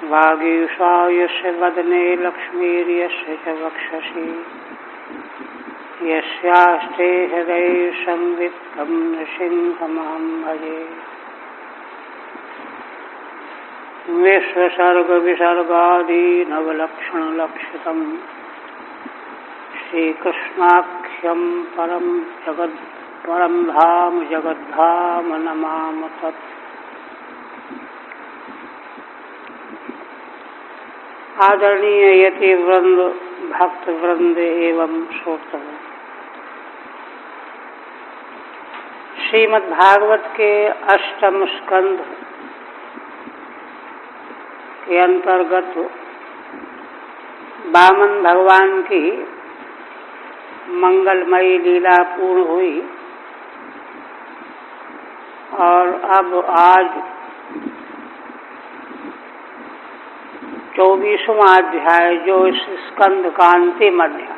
वागीशा यस्य वदने लक्ष्मीर्यस्य च वक्षसि यस्यास्ते हृदये संवित्तं नृसिंहमहं भजे। विश्वसर्गविसर्गादि नवलक्षणलक्षितं श्रीकृष्णाख्यं परं धाम जगद्धाम नमामि तत्। आदरणीय यति वृंद, भक्त वृंद एवं श्रोतृ, श्रीमद् भागवत के अष्टम स्कंध के अंतर्गत वामन भगवान की मंगलमयी लीला पूर्ण हुई और अब आज 24वां अध्याय, जो इस स्कंद का अंतिम अध्याय है,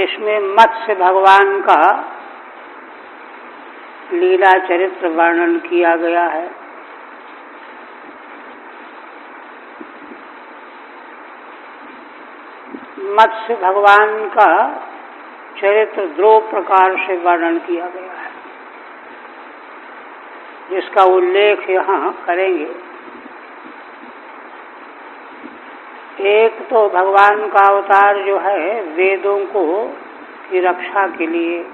इसमें मत्स्य भगवान का लीला चरित्र वर्णन किया गया है। मत्स्य भगवान का चरित्र दो प्रकार से वर्णन किया गया है, जिसका उल्लेख यहाँ करेंगे। एक तो भगवान का अवतार जो है वेदों को की रक्षा के लिए,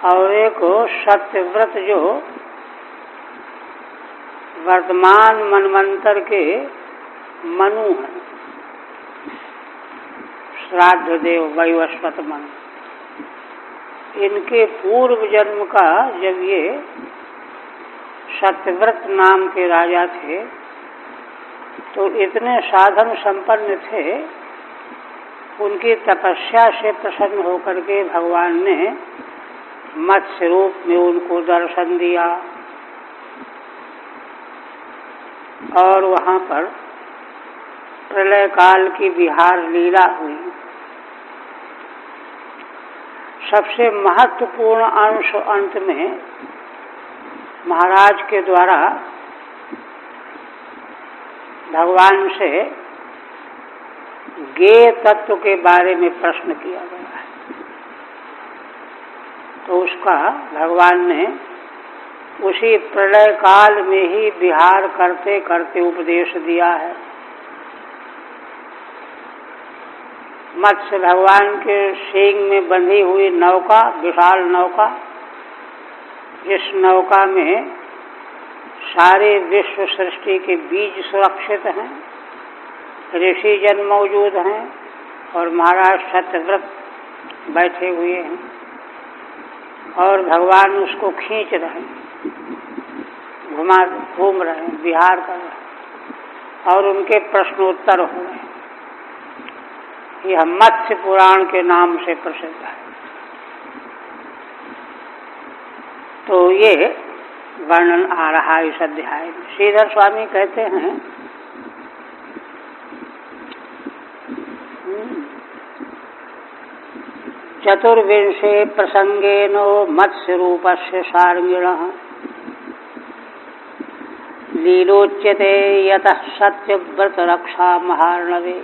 और एक सत्यव्रत जो वर्तमान मनवंतर के मनु हैं, श्राद्ध देव वैवस्वत मनु। इनके पूर्व जन्म का जब ये सत्यव्रत नाम के राजा थे तो इतने साधन संपन्न थे, उनकी तपस्या से प्रसन्न होकर के भगवान ने मत्स्य रूप में उनको दर्शन दिया और वहाँ पर प्रलय काल की विहार लीला हुई। सबसे महत्वपूर्ण अंश अंत में महाराज के द्वारा भगवान से ज्ञेय तत्व के बारे में प्रश्न किया गया है, तो उसका भगवान ने उसी प्रलय काल में ही विहार करते करते उपदेश दिया है। मत्स्य भगवान के सींग में बंधी हुई नौका, विशाल नौका, जिस नौका में सारे विश्व सृष्टि के बीज सुरक्षित हैं, ऋषि जन मौजूद हैं और महाराज सत्यव्रत बैठे हुए हैं और भगवान उसको खींच रहे हैं, घूम रहे हैं, विहार कर रहे हैं और उनके प्रश्नोत्तर हो रहे हैं। यह मत्स्य पुराण के नाम से प्रसिद्ध है। तो ये वर्णन आ रहा है इस अध्याय में। श्रीधर स्वामी कहते हैं, चतुर्विंशे प्रसंगेनो मत्स्य रूपस्य सारंगिणः लीलोच्यते यतः सत्यव्रत रक्षा महार्णवे।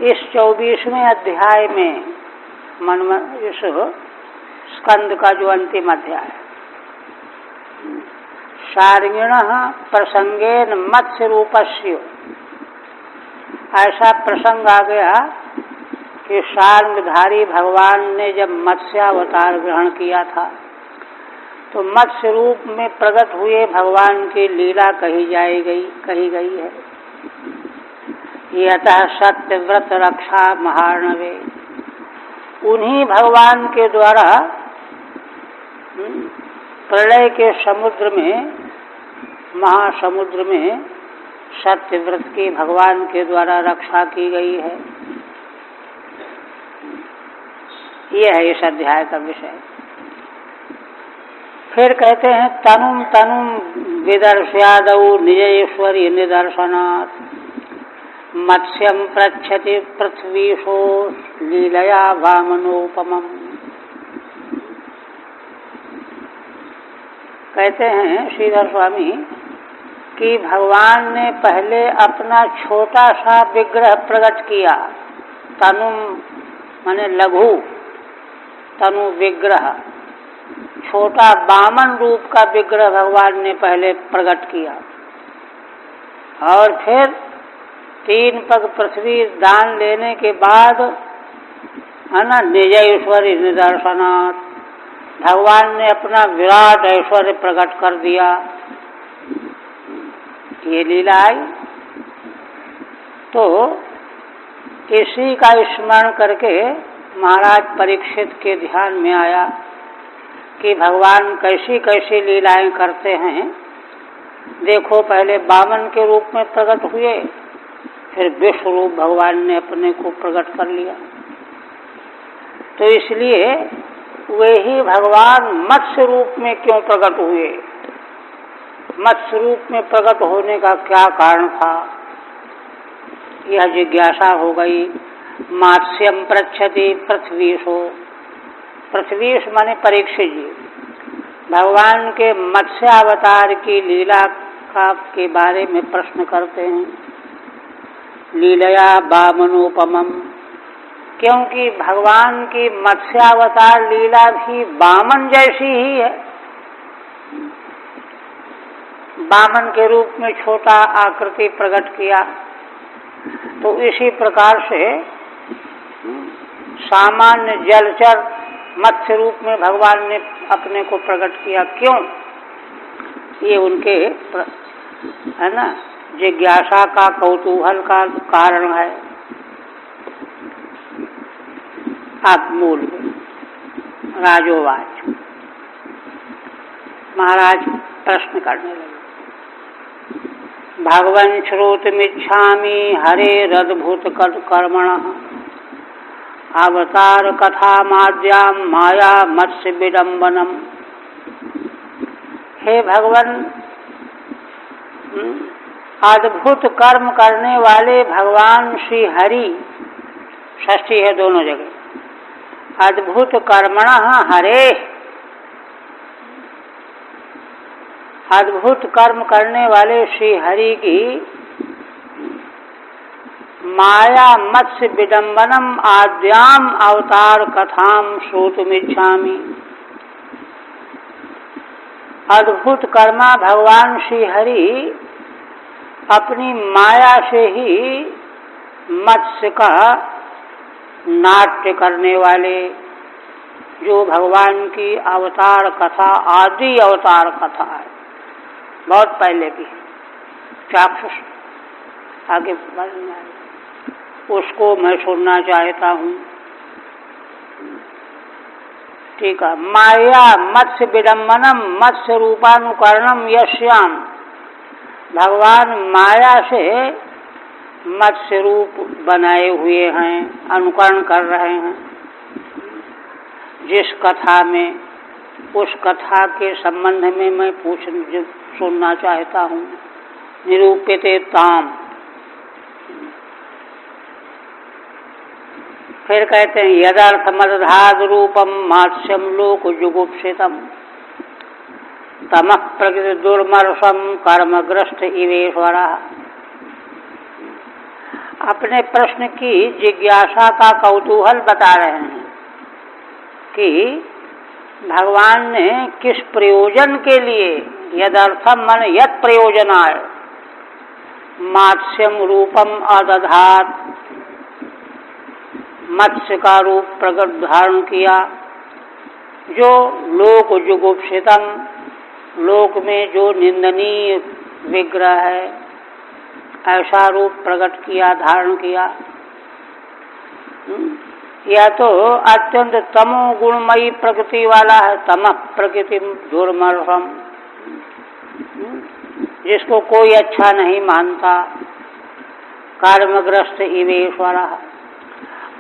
इस 24वें अध्याय में इस स्कंद का जो अंतिम अध्याय है, सारंगिणः प्रसंगेन मत्स्य रूपस्य, ऐसा प्रसंग आ गया कि सारंगधारी भगवान ने जब मत्स्यावतार ग्रहण किया था तो मत्स्य रूप में प्रकट हुए भगवान की लीला कही गई है। यतः सत्यव्रत रक्षा महार्णवे, उन्हीं भगवान के द्वारा प्रलय के समुद्र में, महासमुद्र में सत्यव्रत की भगवान के द्वारा रक्षा की गई है। यह है इस अध्याय का विषय। फिर कहते हैं, तनुम तनुम विदर्शयादौ निजैश्वर्य निदर्शनात् मत्स्यम प्रच्छति पृथ्वीशो लीलया वामनोपमम्। कहते हैं श्रीधर स्वामी कि भगवान ने पहले अपना छोटा सा विग्रह प्रकट किया, तनु माने लघु तनु विग्रह, छोटा वामन रूप का विग्रह भगवान ने पहले प्रकट किया, और फिर 3 पग पृथ्वी दान लेने के बाद है ना निज ऐश्वर्य निदर्शनात्, भगवान ने अपना विराट ऐश्वर्य प्रकट कर दिया। ये लीला आई। तो इसी का स्मरण करके महाराज परीक्षित के ध्यान में आया कि भगवान कैसी कैसी लीलाएं करते हैं। देखो, पहले वामन के रूप में प्रकट हुए, फिर विश्व रूप भगवान ने अपने को प्रकट कर लिया। तो इसलिए वे ही भगवान मत्स्य रूप में क्यों प्रकट हुए, मत्स्य रूप में प्रकट होने का क्या कारण था, यह जिज्ञासा हो गई। मात्स्यम पृच्छति पृथ्वीशो, पृथ्वीश माने परीक्षित जी भगवान के मत्स्य अवतार की लीला के बारे में प्रश्न करते हैं। लीलया वामनोपमम, क्योंकि भगवान की मत्स्यावतार लीला भी वामन जैसी ही है। वामन के रूप में छोटा आकृति प्रकट किया, तो इसी प्रकार से सामान्य जलचर मत्स्य रूप में भगवान ने अपने को प्रकट किया। क्यों? ये उनके है ना जिज्ञासा का, कौतूहल का कारण है। आप मूल राजोवाच, महाराज प्रश्न करने लगे। भगवन् श्रोतुमिच्छामि हरेरद्भुत कर्मणः अवतार कथा माद्यां माया मत्स्य विडम्बनम। हे भगवान, अद्भुत कर्म करने वाले भगवान श्री हरि, षष्ठी है दोनों जगह, अद्भुत कर्मणः हरे, अद्भुत कर्म करने वाले श्री हरि की माया मत्स्य विडम्बनम आद्याम अवतार कथाम श्रोतुमिच्छामि। अद्भुत कर्मा भगवान श्री हरि अपनी माया से ही मत्स्य का नाट्य करने वाले, जो भगवान की अवतार कथा, आदि अवतार कथा है, बहुत पहले की चाक्षुष आगे बढ़ना है, उसको मैं सुनना चाहता हूँ। ठीक है। माया मत्स्य विडम्बनम मत्स्य रूपानुकरणम यश्याम, भगवान माया से मत्स्य रूप बनाए हुए हैं, अनुकरण कर रहे हैं। जिस कथा में, उस कथा के संबंध में मैं सुनना चाहता हूँ। निरूप्यते ताम। फिर कहते हैं यदर्थ मदधाद रूपम मात्स्यम लोक जुगुप्सितम तमः प्रकृति दुर्मर्षम कर्मग्रस्त इवेश्वरा। अपने प्रश्न की जिज्ञासा का कौतूहल बता रहे हैं कि भगवान ने किस प्रयोजन के लिए, यदर्थम मन यद प्रयोजनाय मात्स्यम रूपम अदधात, मत्स्य का रूप प्रकट धारण किया, जो लोक जुगुप्सितम, लोक में जो निंदनीय विग्रह है, ऐसा रूप प्रकट किया, धारण किया। यह तो अत्यंत तमो गुणमयी प्रकृति वाला है, तमः प्रकृति दुर्मर्षम, जिसको कोई अच्छा नहीं मानता। कर्मग्रस्त इवेश्वरा।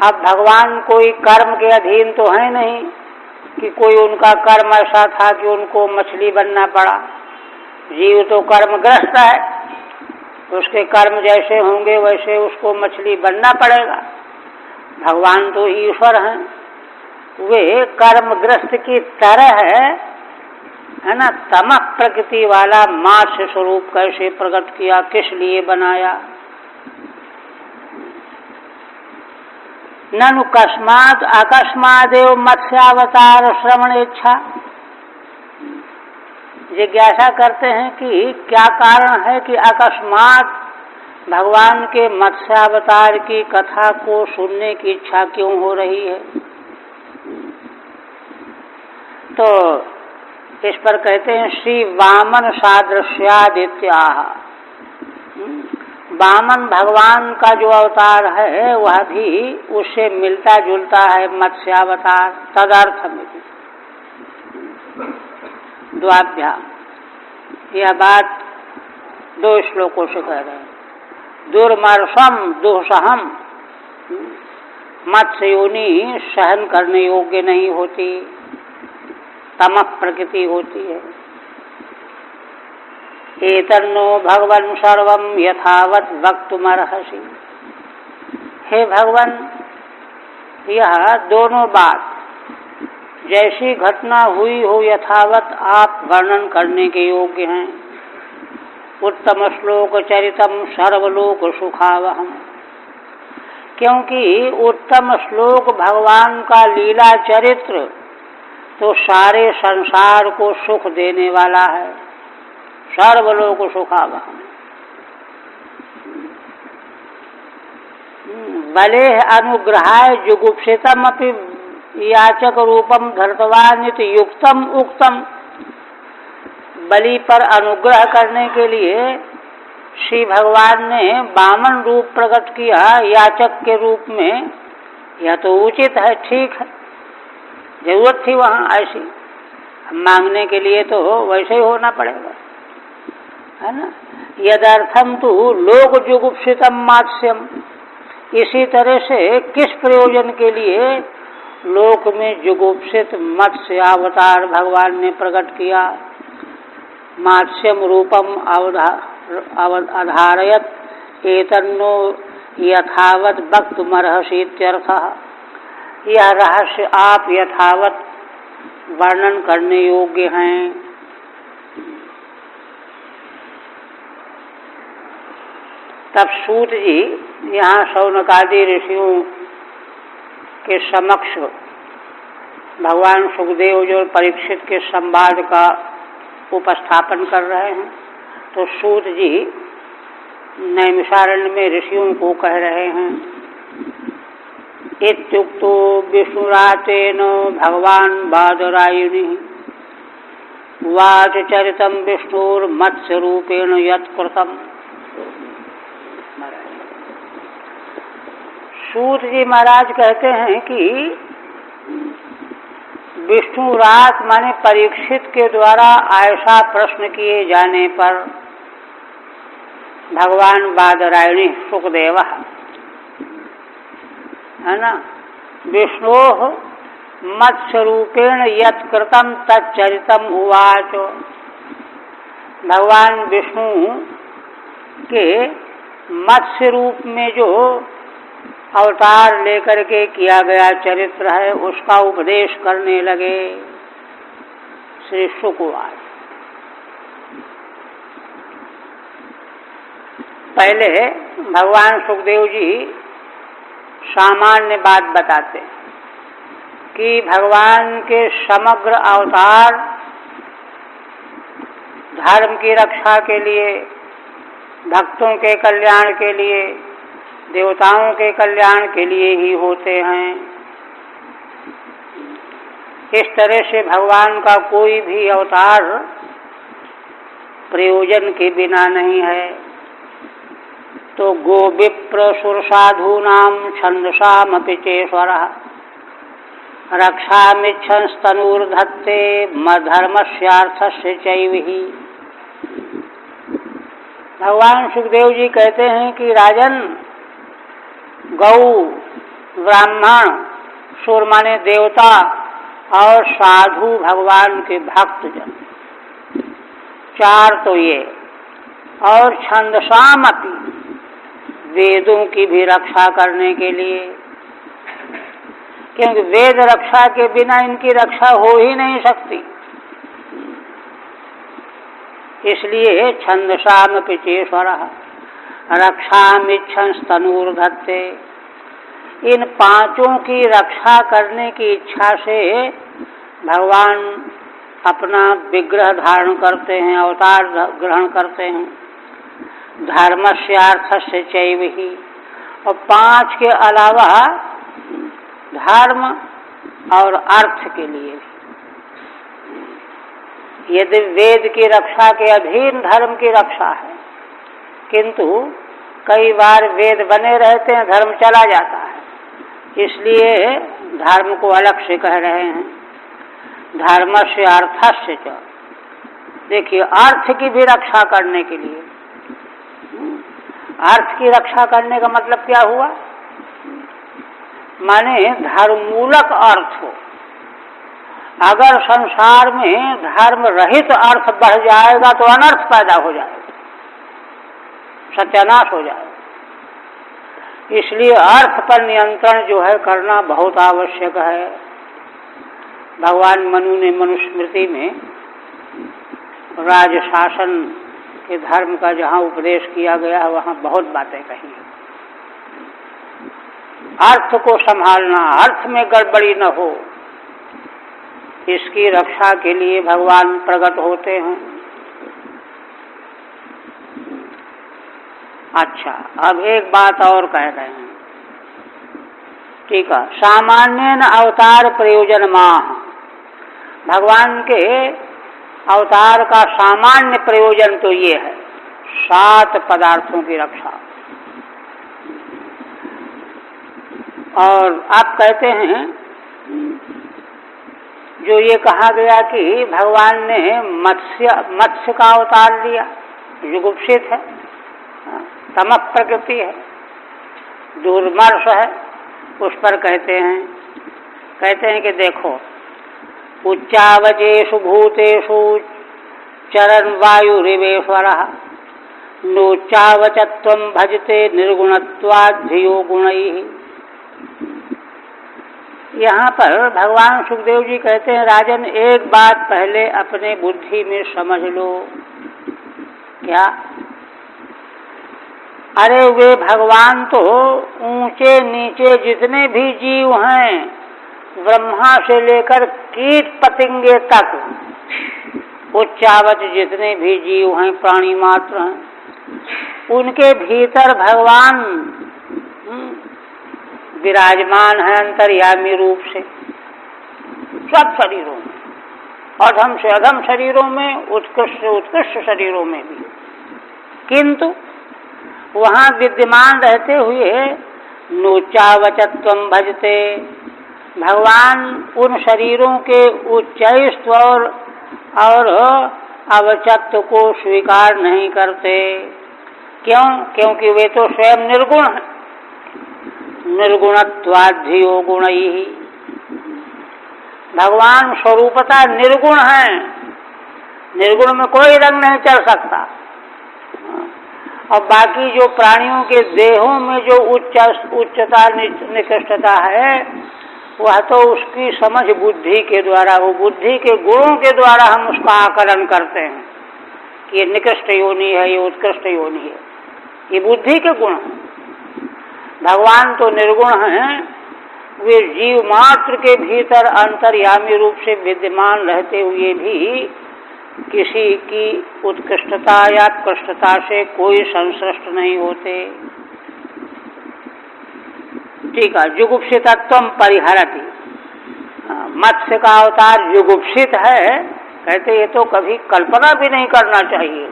अब भगवान कोई कर्म के अधीन तो है नहीं कि कोई उनका कर्म ऐसा था कि उनको मछली बनना पड़ा। जीव तो कर्मग्रस्त है, उसके कर्म जैसे होंगे वैसे उसको मछली बनना पड़ेगा। भगवान तो ईश्वर हैं, वे कर्मग्रस्त की तरह है ना, तमः प्रकृति वाला मत्स्य स्वरूप कैसे प्रकट किया, किस लिए बनाया। ननु कस्मात् अकस्मादेव मत्स्यावतार श्रवणेच्छा। जिज्ञासा करते हैं कि क्या कारण है कि अकस्मात भगवान के मत्स्यावतार की कथा को सुनने की इच्छा क्यों हो रही है। तो इस पर कहते हैं श्री वामन सादृश्यादित्याह। वामन भगवान का जो अवतार है वह भी उससे मिलता जुलता है मत्स्यावतार, तदर्थ में द्वाभ्याम। यह बात 2 श्लोकों से कह रहे हैं। दुर्मर्षम दुःसहम, मत्स्य योनि सहन करने योग्य नहीं होती, तमः प्रकृति होती है। एतन्नो भगवन् सर्वं यथावत् वक्तुमर्हसि। हे भगवान, यह दोनों बात जैसी घटना हुई हो यथावत आप वर्णन करने के योग्य हैं। उत्तम श्लोक चरितम सर्वलोक सुखावहम, क्योंकि उत्तम श्लोक भगवान का लीला चरित्र तो सारे संसार को सुख देने वाला है। सर्वलोक सुखावहम। बले अनुग्रहाय जुगुप्सितम अपि याचक रूपम धर्तवानित युक्तम उक्तम। बलि पर अनुग्रह करने के लिए श्री भगवान ने वामन रूप प्रकट किया याचक के रूप में। यह तो उचित है, ठीक है, जरूरत थी वहाँ ऐसी। मांगने के लिए तो वैसे ही होना पड़ेगा, है ना। यदर्थम तो लोक जुगुप्सितम मात्स्यम। इसी तरह से किस प्रयोजन के लिए लोक में जुगुप्सित मत्स्य अवतार भगवान ने प्रकट किया। मात्स्यम रूपम अधारयत एतन्नो यथावत वक्तुमर्हसि इत्यर्थः। यह रहस्य आप यथावत वर्णन करने योग्य हैं। तब सूत जी यहाँ शौनकादि ऋषियों के समक्ष भगवान सुखदेव जो परीक्षित के संवाद का उपस्थापन कर रहे हैं, तो सूत जी नैमिषारण्य में ऋषियों को कह रहे हैं। इत्युक्तो विष्णुरातेन भगवान बादरायणि वाच चरितम विष्णुर्मत्स्य रूपेण यत्कृतम्। सूत जी महाराज कहते हैं कि विष्णु रात माने परीक्षित के द्वारा ऐसा प्रश्न किए जाने पर भगवान बादरायणी सुखदेव, है ना, विष्णु मत्स्य रूपेण यत्कृतम तच्चरितम उवाच। भगवान विष्णु के मत्स्य रूप में जो अवतार लेकर के किया गया चरित्र है उसका उपदेश करने लगे श्री शुकवाच। पहले भगवान सुखदेव जी सामान्य बात बताते कि भगवान के समग्र अवतार धर्म की रक्षा के लिए, भक्तों के कल्याण के लिए, देवताओं के कल्याण के लिए ही होते हैं। इस तरह से भगवान का कोई भी अवतार प्रयोजन के बिना नहीं है। तो गो विप्र सुर साधूनाम छंदसामपि चेश्वरः रक्षामिच्छंस्तनूर्धत्ते धर्मस्यार्थस्य चैविहि। भगवान सुखदेव जी कहते हैं कि राजन, गौ, ब्राह्मण, सुर माने देवता और साधु भगवान के भक्तजन, 4 तो ये, और छंदसामपि वेदों की भी रक्षा करने के लिए, क्योंकि वेद रक्षा के बिना इनकी रक्षा हो ही नहीं सकती। इसलिए छंदसामपि चेश्वरः रक्षामिच्छंस्तनूर्धत्ते। इन पांचों की रक्षा करने की इच्छा से भगवान अपना विग्रह धारण करते हैं, अवतार ग्रहण करते हैं। धर्मस्यार्थस्य चैव ही, और पांच के अलावा धर्म और अर्थ के लिए भी। यदि वेद की रक्षा के अधीन धर्म की रक्षा है, किंतु कई बार वेद बने रहते हैं, धर्म चला जाता है, इसलिए धर्म को अलग से कह रहे हैं। धर्मस्य अर्थस्य च, देखिए अर्थ की भी रक्षा करने के लिए। अर्थ की रक्षा करने का मतलब क्या हुआ? माने धर्ममूलक अर्थ हो। अगर संसार में धर्म रहित अर्थ बढ़ जाएगा तो अनर्थ पैदा हो जाएगा, सत्यानाश हो जाएगा। इसलिए अर्थ पर नियंत्रण जो है करना बहुत आवश्यक है। भगवान मनु ने मनुस्मृति में राजशासन के धर्म का जहाँ उपदेश किया गया है वहाँ बहुत बातें कही हैं। अर्थ को संभालना, अर्थ में गड़बड़ी न हो, इसकी रक्षा के लिए भगवान प्रकट होते हैं। अच्छा, अब एक बात और कह रहे हैं, ठीक है। सामान्यन अवतार प्रयोजन माह, भगवान के अवतार का सामान्य प्रयोजन तो ये है 7 पदार्थों की रक्षा। और आप कहते हैं जो ये कहा गया कि भगवान ने मत्स्य का अवतार लिया, जुगुप्सित है, तमः प्रकृति है, दुर्मर्ष है, उस पर कहते हैं कि देखो, उच्चावचेषु भूतेषु चरन् वायुरिवेश्वरः नोच्चावचत्वं भजते निर्गुणत्वाद्धियो गुणैः। यहाँ पर भगवान सुखदेव जी कहते हैं, राजन एक बात पहले अपने बुद्धि में समझ लो। क्या? अरे वे भगवान तो ऊंचे नीचे जितने भी जीव हैं, ब्रह्मा से लेकर कीट पतंगे तक, उच्चावच जितने भी जीव हैं, प्राणी मात्र हैं, उनके भीतर भगवान विराजमान है अंतर्यामी रूप से, सब शरीरों में, अधम से अधम शरीरों में, उत्कृष्ट से उत्कृष्ट शरीरों में भी। किंतु वहाँ विद्यमान रहते हुए नोच्चावचत्वं भजते, भगवान उन शरीरों के उच्चैस्त्व और अवचत्व को स्वीकार नहीं करते। क्यों? क्योंकि वे तो स्वयं निर्गुण हैं। निर्गुणत्वाद्धियो गुणैः, भगवान स्वरूपतः निर्गुण हैं, निर्गुण में कोई रंग नहीं चल सकता। और बाकी जो प्राणियों के देहों में जो उच्चता निकृष्टता है, वह तो उसकी समझ बुद्धि के द्वारा, वो बुद्धि के गुणों के द्वारा हम उसका आकलन करते हैं कि ये निकृष्ट योनि है, ये उत्कृष्ट योनि है, ये बुद्धि के गुण हैं। भगवान तो निर्गुण हैं, वे जीव मात्र के भीतर अंतर्यामी रूप से विद्यमान रहते हुए भी किसी की उत्कृष्टता या कृष्टता से कोई संश्लिष्ट नहीं होते। ठीक है। जुगुप्सितत्वं परिहरति, मत्स्य का अवतार जुगुप्सित है, कहते ये तो कभी कल्पना भी नहीं करना चाहिए।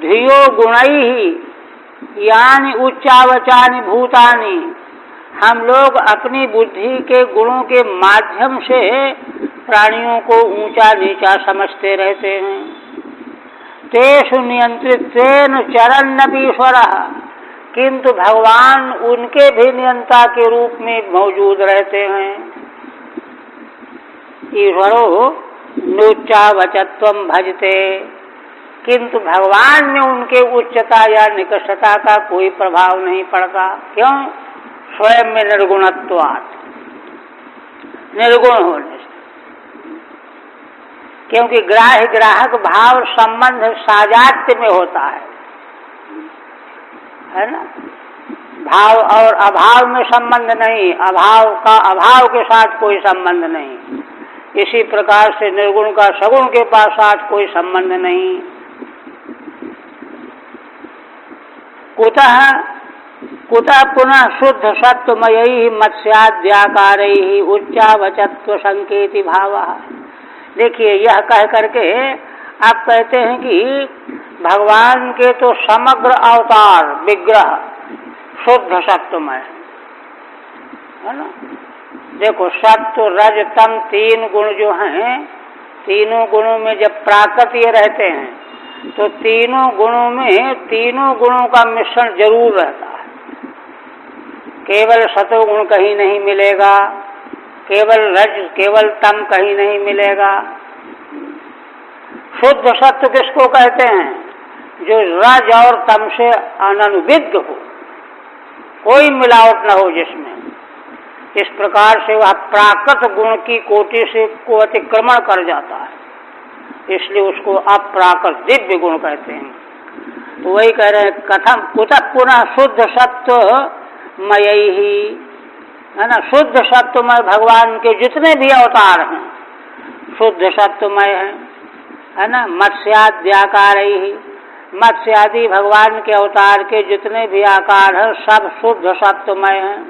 धियो गुणैः यानि उच्चावचानि भूतानि, हम लोग अपनी बुद्धि के गुणों के माध्यम से प्राणियों को ऊंचा नीचा समझते रहते हैं। तेषु नियंत्रित्वेन चरन्नपि ईश्वरः, किंतु भगवान उनके भी नियंता के रूप में मौजूद रहते हैं। ईश्वरो नोच्चावचत्वं भजते, किंतु भगवान में उनके उच्चता या निकृष्टता का कोई प्रभाव नहीं पड़ता। क्यों? स्वयं में निर्गुणत्वात्, निर्गुण होने से। क्योंकि ग्राह्य ग्राहक भाव संबंध साजात्य में होता है ना। भाव और अभाव में संबंध नहीं, अभाव का अभाव के साथ कोई संबंध नहीं। इसी प्रकार से निर्गुण का सगुण के पास साथ कोई संबंध नहीं। कुतः पुनः शुद्ध सत्वमयी मत्स्याद्याकारैहि उच्चावचत्व संकेति भाव। देखिए, यह कह करके आप कहते हैं कि भगवान के तो समग्र अवतार विग्रह शुद्ध सत्वमय है ना। देखो, सत्व रज तम तीन गुण जो हैं, तीनों गुणों में जब प्राकृत्य रहते हैं तो तीनों गुणों में तीनों गुणों का मिश्रण जरूर रहता है। केवल सतोगुण कहीं नहीं मिलेगा, केवल रज केवल तम कहीं नहीं मिलेगा। शुद्ध सत्व किसको कहते हैं? जो रज और तम से अननुविद्ध हो, कोई मिलावट न हो जिसमें। इस प्रकार से वह प्राकृत गुण की कोटि से को अतिक्रमण कर जाता है, इसलिए उसको अप्राकृत दिव्य गुण कहते हैं। तो वही कह रहे हैं, कथम कुतः पुनः शुद्ध सत्वमयी ही, है ना। शुद्ध सत्वमय भगवान के जितने भी अवतार हैं शुद्ध सत्वमय है ना। मत्स्याद्याकारैहि ही, मत्स्य आदि भगवान के अवतार के जितने भी आकार हैं सब शुद्ध सत्वमय हैं।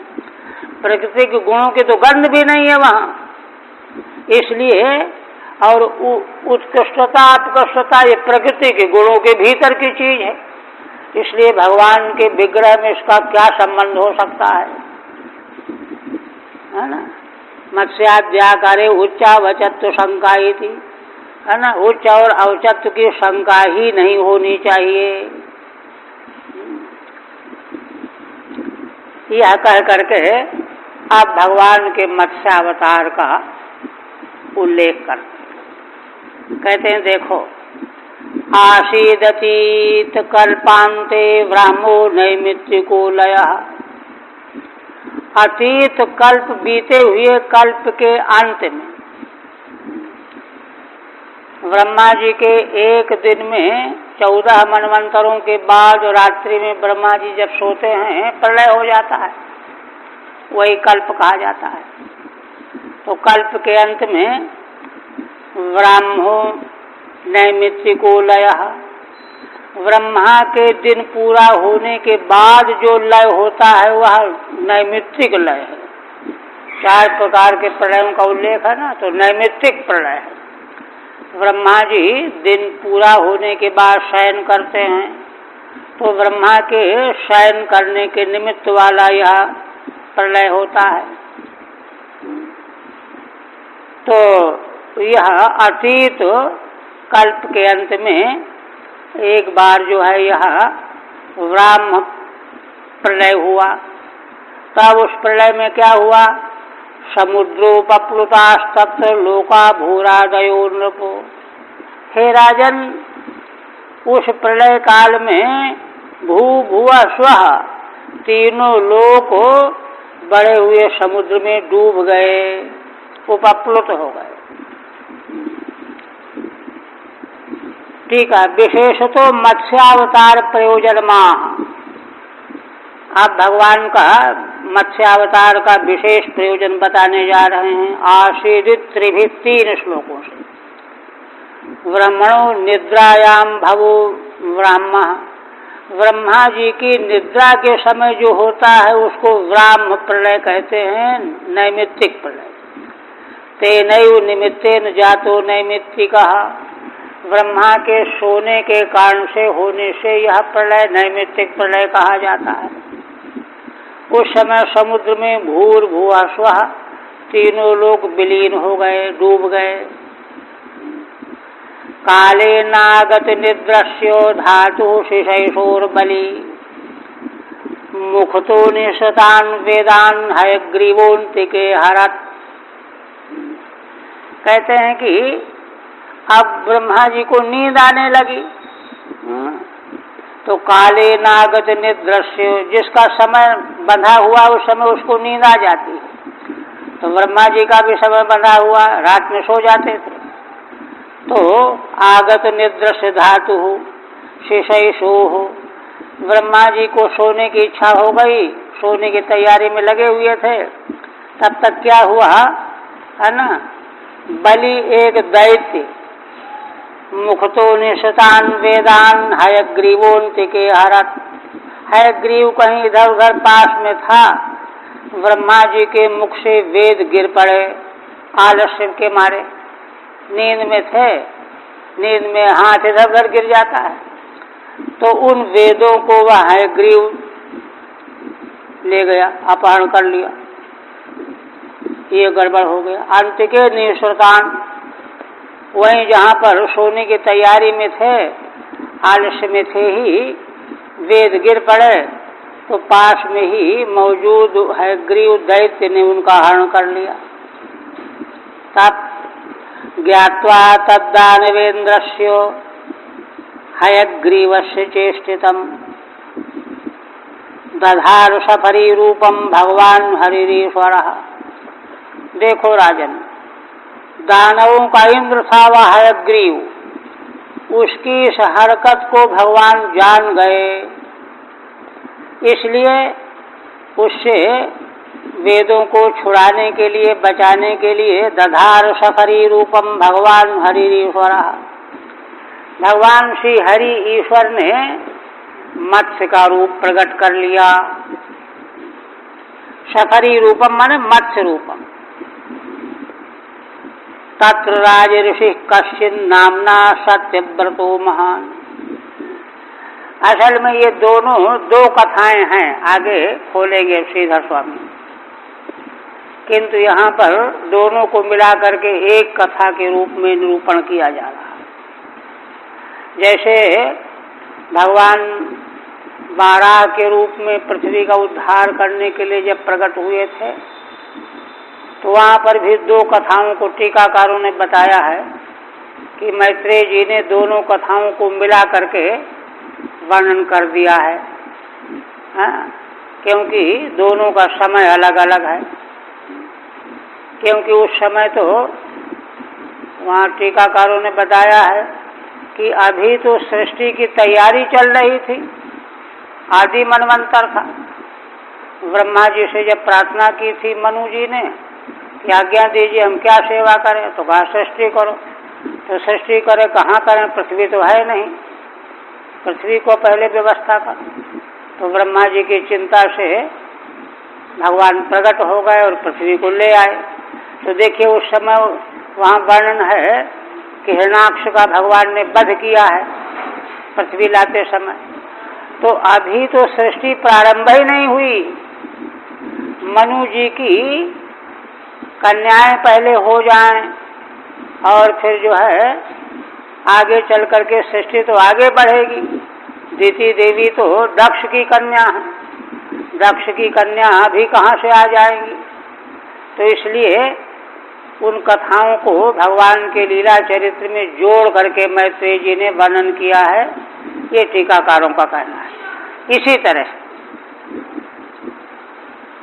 प्रकृति के गुणों की तो गंध भी नहीं है वहाँ, इसलिए। और उत्कृष्टता अपकृष्टता ये प्रकृति के गुणों के भीतर की चीज है, इसलिए भगवान के विग्रह में इसका क्या संबंध हो सकता है ना। मत्स्याद्याकारे उच्चावचत्व शंका थी, है ना। उच्च और अवचत्व की शंका ही नहीं होनी चाहिए। यह कह करके आप भगवान के मत्स्यावतार का उल्लेख करते, कहते हैं देखो, आसीदतीत कल्पांते ब्राह्मो नैमित्तिको लयः। अतीत कल्प बीते हुए कल्प के अंत में ब्रह्मा जी के एक दिन में 14 मनवंतरों के बाद रात्रि में ब्रह्मा जी जब सोते हैं प्रलय हो जाता है, वही कल्प कहा जाता है। तो कल्प के अंत में ब्राह्मो नैमित्तिको लयः, ब्रह्मा के दिन पूरा होने के बाद जो लय होता है वह नैमित्तिक लय है। 4 प्रकार के प्रलयों का उल्लेख है ना, तो नैमित्तिक प्रलय है। ब्रह्मा जी दिन पूरा होने के बाद शयन करते हैं, तो ब्रह्मा के शयन करने के निमित्त वाला यह प्रलय होता है। तो यह अतीत कल्प के अंत में एक बार जो है यह ब्राह्म प्रलय हुआ। तब उस प्रलय में क्या हुआ? समुद्रोपप्लुतास्तप्त लोका भूरादयो नृपो। हे राजन, उस प्रलय काल में भू भुवः स्वः तीनों लोक बड़े हुए समुद्र में डूब गए, उपप्लुत हो गए। ठीक है। विशेषतो मत्स्यावतार प्रयोजन माह, आप भगवान का मत्स्यावतार का विशेष प्रयोजन बताने जा रहे हैं। आशीदित त्रिभिः 3 श्लोकों से। ब्रह्मणो निद्रायाम भवो ब्राह्मः, ब्रह्मा जी की निद्रा के समय जो होता है उसको ब्राह्म प्रलय कहते हैं, नैमित्तिक प्रलय। तेनैव निमित्तेन जातो नैमित्तिकः, ब्रह्मा के सोने के कारण से होने से यह प्रलय नैमित्तिक प्रलय कहा जाता है। उस समय समुद्र में भूर्भुवः स्वः तीनों लोग विलीन हो गए, डूब गए। काले नागत निद्रस्यो धातु शिशैशोर्बली, मुखतो निशतान वेदान हयग्रीवोन्तिके हरत। कहते हैं कि अब ब्रह्मा जी को नींद आने लगी, तो काले नागत निद्रस्य, जिसका समय बंधा हुआ उस समय उसको नींद आ जाती है। तो ब्रह्मा जी का भी समय बंधा हुआ, रात में सो जाते थे। तो आगत निद्रस्य धातु शेषो हो, ब्रह्मा जी को सोने की इच्छा हो गई, सोने की तैयारी में लगे हुए थे। तब तक क्या हुआ है ना, बलि एक दैत्य मुखतो निशतान वेदान हयग्रीवोन्तिके हरत, हयग्रीव कहीं इधर उधर पास में था, ब्रह्मा जी के मुख से वेद गिर पड़े आलस्य के मारे, नींद में थे, नींद में हाथ इधर उधर गिर जाता है, तो उन वेदों को वह हयग्रीव ले गया, अपहरण कर लिया, ये गड़बड़ हो गया। अंतिके निश्रतान, वहीं जहाँ पर सोने की तैयारी में थे, आलस्य में थे ही, वेद गिर पड़े तो पास में ही मौजूद हयग्रीव दैत्य ने उनका हरण कर लिया। तब ज्ञात्वा तद्दानवेन्द्रस्य हयग्रीवस्य चेष्टितम् दधार सफरी रूपम भगवान हरिरीश्वरः। देखो राजन, दानवों का इंद्र था वह हयग्रीव, उसकी इस हरकत को भगवान जान गए, इसलिए उससे वेदों को छुड़ाने के लिए, बचाने के लिए दधार सफरी रूपम भगवान हरिरीश्वरः, भगवान श्री हरि ईश्वर ने मत्स्य का रूप प्रकट कर लिया। सफरी रूपम माने मत्स्य रूपम। तत्र राज ऋषि कश्चिन नामना सत्यव्रतो महान। असल में ये दोनों दो कथाएं हैं, आगे खोलेंगे श्रीधर स्वामी, किंतु यहाँ पर दोनों को मिला करके एक कथा के रूप में निरूपण किया जा रहा है। जैसे भगवान बाराह के रूप में पृथ्वी का उद्धार करने के लिए जब प्रकट हुए थे, तो वहाँ पर भी दो कथाओं को टीकाकारों ने बताया है कि मैत्रेय जी ने दोनों कथाओं को मिला करके वर्णन कर दिया है, क्योंकि दोनों का समय अलग अलग है। क्योंकि उस समय तो वहाँ टीकाकारों ने बताया है कि अभी तो सृष्टि की तैयारी चल रही थी, आदि मनवंतर था। ब्रह्मा जी से जब प्रार्थना की थी मनु जी ने कि आज्ञा दीजिए हम क्या सेवा करें, तो कहा सृष्टि करो। तो सृष्टि करे कहाँ करें, पृथ्वी तो है नहीं, पृथ्वी को पहले व्यवस्था कर। तो ब्रह्मा जी की चिंता से भगवान प्रकट हो गए और पृथ्वी को ले आए। तो देखिए उस समय वहाँ वर्णन है कि हिरण्याक्ष का भगवान ने वध किया है पृथ्वी लाते समय। तो अभी तो सृष्टि प्रारंभ ही नहीं हुई, मनु जी की कन्याएं पहले हो जाएं और फिर जो है आगे चल करके सृष्टि तो आगे बढ़ेगी। दिति देवी तो दक्ष की कन्या है, दक्ष की कन्या अभी कहाँ से आ जाएंगी। तो इसलिए उन कथाओं को भगवान के लीला चरित्र में जोड़ करके मैत्रेय जी ने वर्णन किया है, ये टीकाकारों का कहना है। इसी तरह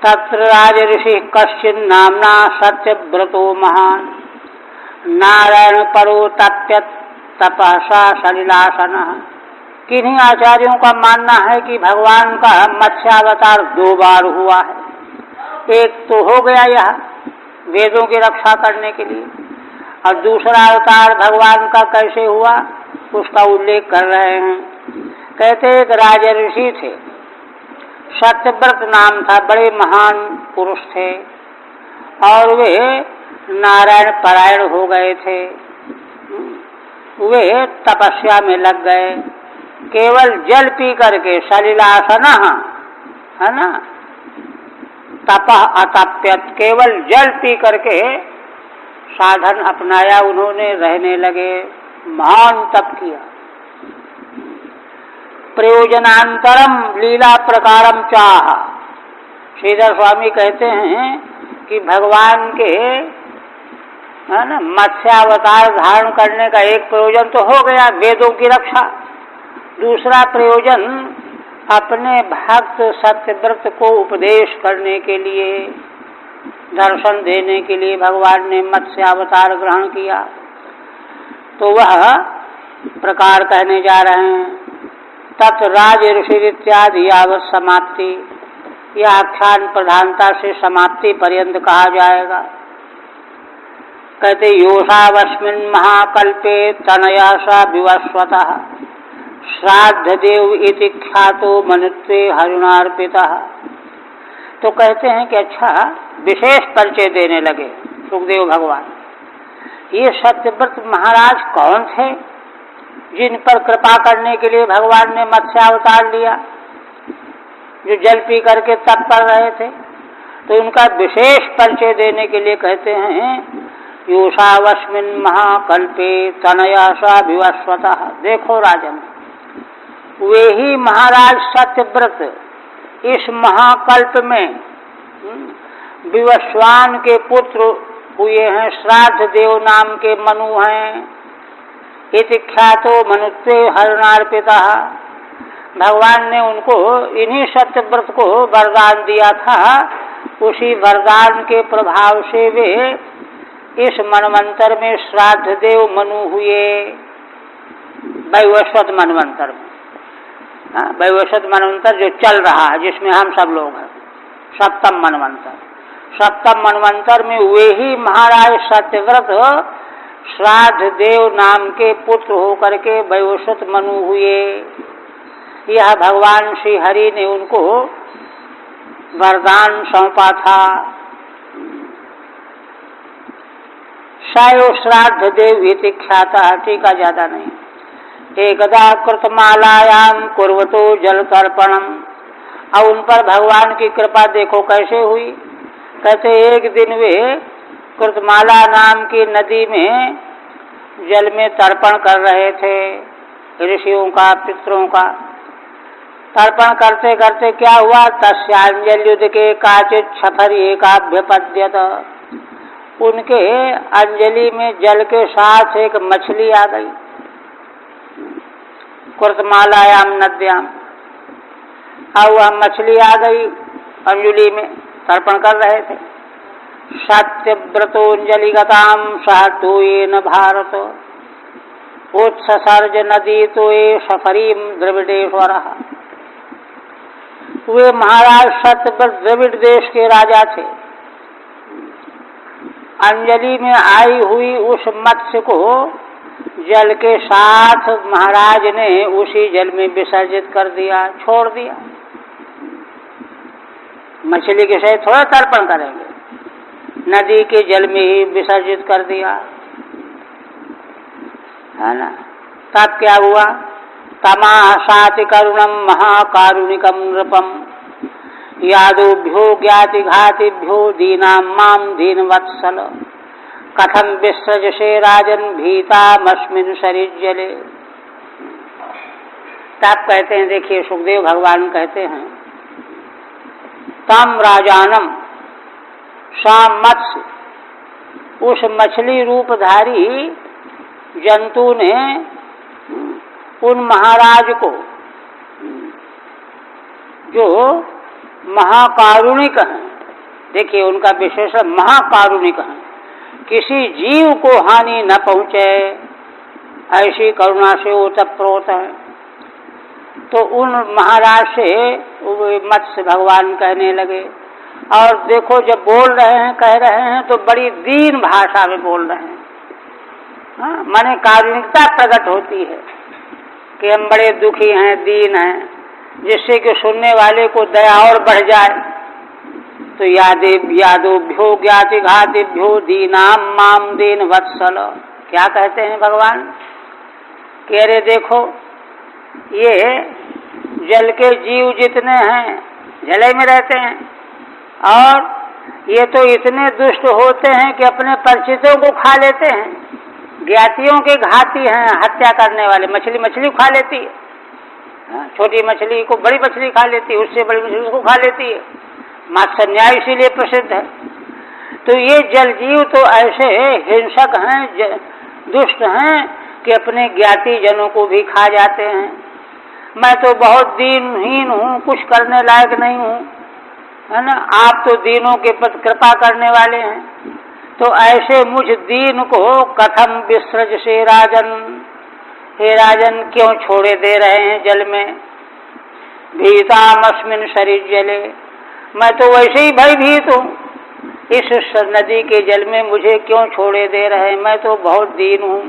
तत्र राज ऋषि कश्चिन नामना सत्यव्रतो महान नारायण परो तप्यत तपसा सलिलासन। किन्हीं आचार्यों का मानना है कि भगवान का मत्स्यावतार 2 बार हुआ है। एक तो हो गया यह वेदों की रक्षा करने के लिए, और दूसरा अवतार भगवान का कैसे हुआ उसका उल्लेख कर रहे हैं। कहते एक राज ऋषि थे, सत्यव्रत नाम था, बड़े महान पुरुष थे और वे नारायण परायण हो गए थे। वे तपस्या में लग गए, केवल जल पी करके, सलिलासन है ना, तपः अतप्यत, केवल जल पी करके साधन अपनाया उन्होंने, रहने लगे, महान तप किया। प्रयोजनांतरम लीला प्रकारम चाह। श्रीधर स्वामी कहते हैं कि भगवान के है ना मत्स्यावतार धारण करने का एक प्रयोजन तो हो गया वेदों की रक्षा, दूसरा प्रयोजन अपने भक्त सत्यव्रत को उपदेश करने के लिए, दर्शन देने के लिए भगवान ने मत्स्यावतार ग्रहण किया। तो वह प्रकार कहने जा रहे हैं। तत् राज ऋषि इत्यादि यावत समाप्ति, यह आख्यान प्रधानता से समाप्ति पर्यंत कहा जाएगा। कहते योषावस्मिन् महाकल्पे तनया सा विवस्वतः श्राद्ध देव इति ख्यातो मनुत्वे हरिणार्पितः। तो कहते हैं कि अच्छा, विशेष परिचय देने लगे सुखदेव भगवान। ये सत्यव्रत महाराज कौन थे जिन पर कृपा करने के लिए भगवान ने मत्स्य अवतार लिया, जो जल पी करके तप कर रहे थे? तो उनका विशेष परिचय देने के लिए कहते हैं योषावस्मिन् महाकल्पे तनया सा विवस्वतः। देखो राजन, वे ही महाराज सत्यव्रत इस महाकल्प में विवस्वान के पुत्र हुए हैं। श्राद्ध देव नाम के मनु हैं। इति ख्यातो मनुत्वे हरिणार्पिता। भगवान ने उनको, इन्हीं सत्यव्रत को वरदान दिया था। उसी वरदान के प्रभाव से वे इस मनवंतर में श्राद्ध देव मनु हुए, वैवस्वत मनवंतर में। वैवस्वत मनवंतर जो चल रहा है, जिसमें हम सब लोग हैं, सप्तम मनवंतर। सप्तम मनवंतर में वे ही महाराज सत्यव्रत श्राद्ध देव नाम के पुत्र होकर के वैवस्वत मनु हुए। यह भगवान श्री हरि ने उनको वरदान सौंपा था। सायो श्राद्ध देव इति ख्याता। टीका ज्यादा नहीं। एकदा कृतमालायाम कुर्वतो जल तर्पणम। अब उन पर भगवान की कृपा देखो कैसे हुई। कहते एक दिन वे कृतमाला नाम की नदी में जल में तर्पण कर रहे थे, ऋषियों का, पितरों का। तर्पण करते करते क्या हुआ, तस्यांजल्युद के काचित छफर एकाभ्यपद्यत। उनके अंजलि में जल के साथ एक मछली आ गई। कृतमालायाम नद्याम। अब वह मछली आ गई अंजलि में, तर्पण कर रहे थे। सत्यव्रतोंजलिगताम सहतोयेन भारत उत्ससर्ज नदी तो ये सफरीम द्रविडेश्वर। वे महाराज सत्यव्रत द्रविड़ देश के राजा थे। अंजलि में आई हुई उस मत्स्य को जल के साथ महाराज ने उसी जल में विसर्जित कर दिया, छोड़ दिया। मछली के सहित थोड़ा तर्पण करेंगे, नदी के जल में ही विसर्जित कर दिया, है ना। तब क्या हुआ, तमाशाति करुणम महाकारुणिकम नृपम यादोभ्यो ज्ञाति घातिभ्यो दीनाम माम दीन वत्सल कथम विसृजसे राजन भीतामस्मिन् सरिज्जले। तब कहते हैं, देखिए सुखदेव भगवान कहते हैं, तम राजानम सा मत्स्य, उस मछली रूपधारी जंतु ने उन महाराज को, जो महाकारुणिक हैं, देखिए उनका विशेषण महाकारुणिक है, किसी जीव को हानि न पहुंचे ऐसी करुणा से ओतप्रोत है। तो उन महाराज से मत्स्य भगवान कहने लगे। और देखो जब बोल रहे हैं, कह रहे हैं तो बड़ी दीन भाषा में बोल रहे हैं। माने कारुणिकता प्रकट होती है कि हम बड़े दुखी हैं, दीन हैं, जिससे कि सुनने वाले को दया और बढ़ जाए। तो यादोभ्यो ज्ञाति घातिभ्यो दीनाम माम दीन वत्सल। क्या कहते हैं भगवान, कह रहे देखो ये जल के जीव जितने हैं जले में रहते हैं, और ये तो इतने दुष्ट होते हैं कि अपने परिचितों को खा लेते हैं। ज्ञातियों के घाती हैं, हत्या करने वाले। मछली खा लेती है, छोटी मछली को बड़ी मछली खा लेती है, उससे बड़ी मछली उसको खा लेती है। मत्स्य न्याय इसीलिए प्रसिद्ध है। तो ये जल जीव तो ऐसे हिंसक हैं, दुष्ट हैं कि अपने ज्ञाति जनों को भी खा जाते हैं। मैं तो बहुत दीनहीन हूँ, कुछ करने लायक नहीं हूँ, है ना। आप तो दीनों के प्रति कृपा करने वाले हैं, तो ऐसे मुझ दीन को कथम विसृज से राजन, हे राजन क्यों छोड़े दे रहे हैं जल में। भीतामस्मिन शरीर जले, मैं तो वैसे ही भयभीत हूँ, इस नदी के जल में मुझे क्यों छोड़े दे रहे हैं, मैं तो बहुत दीन हूँ।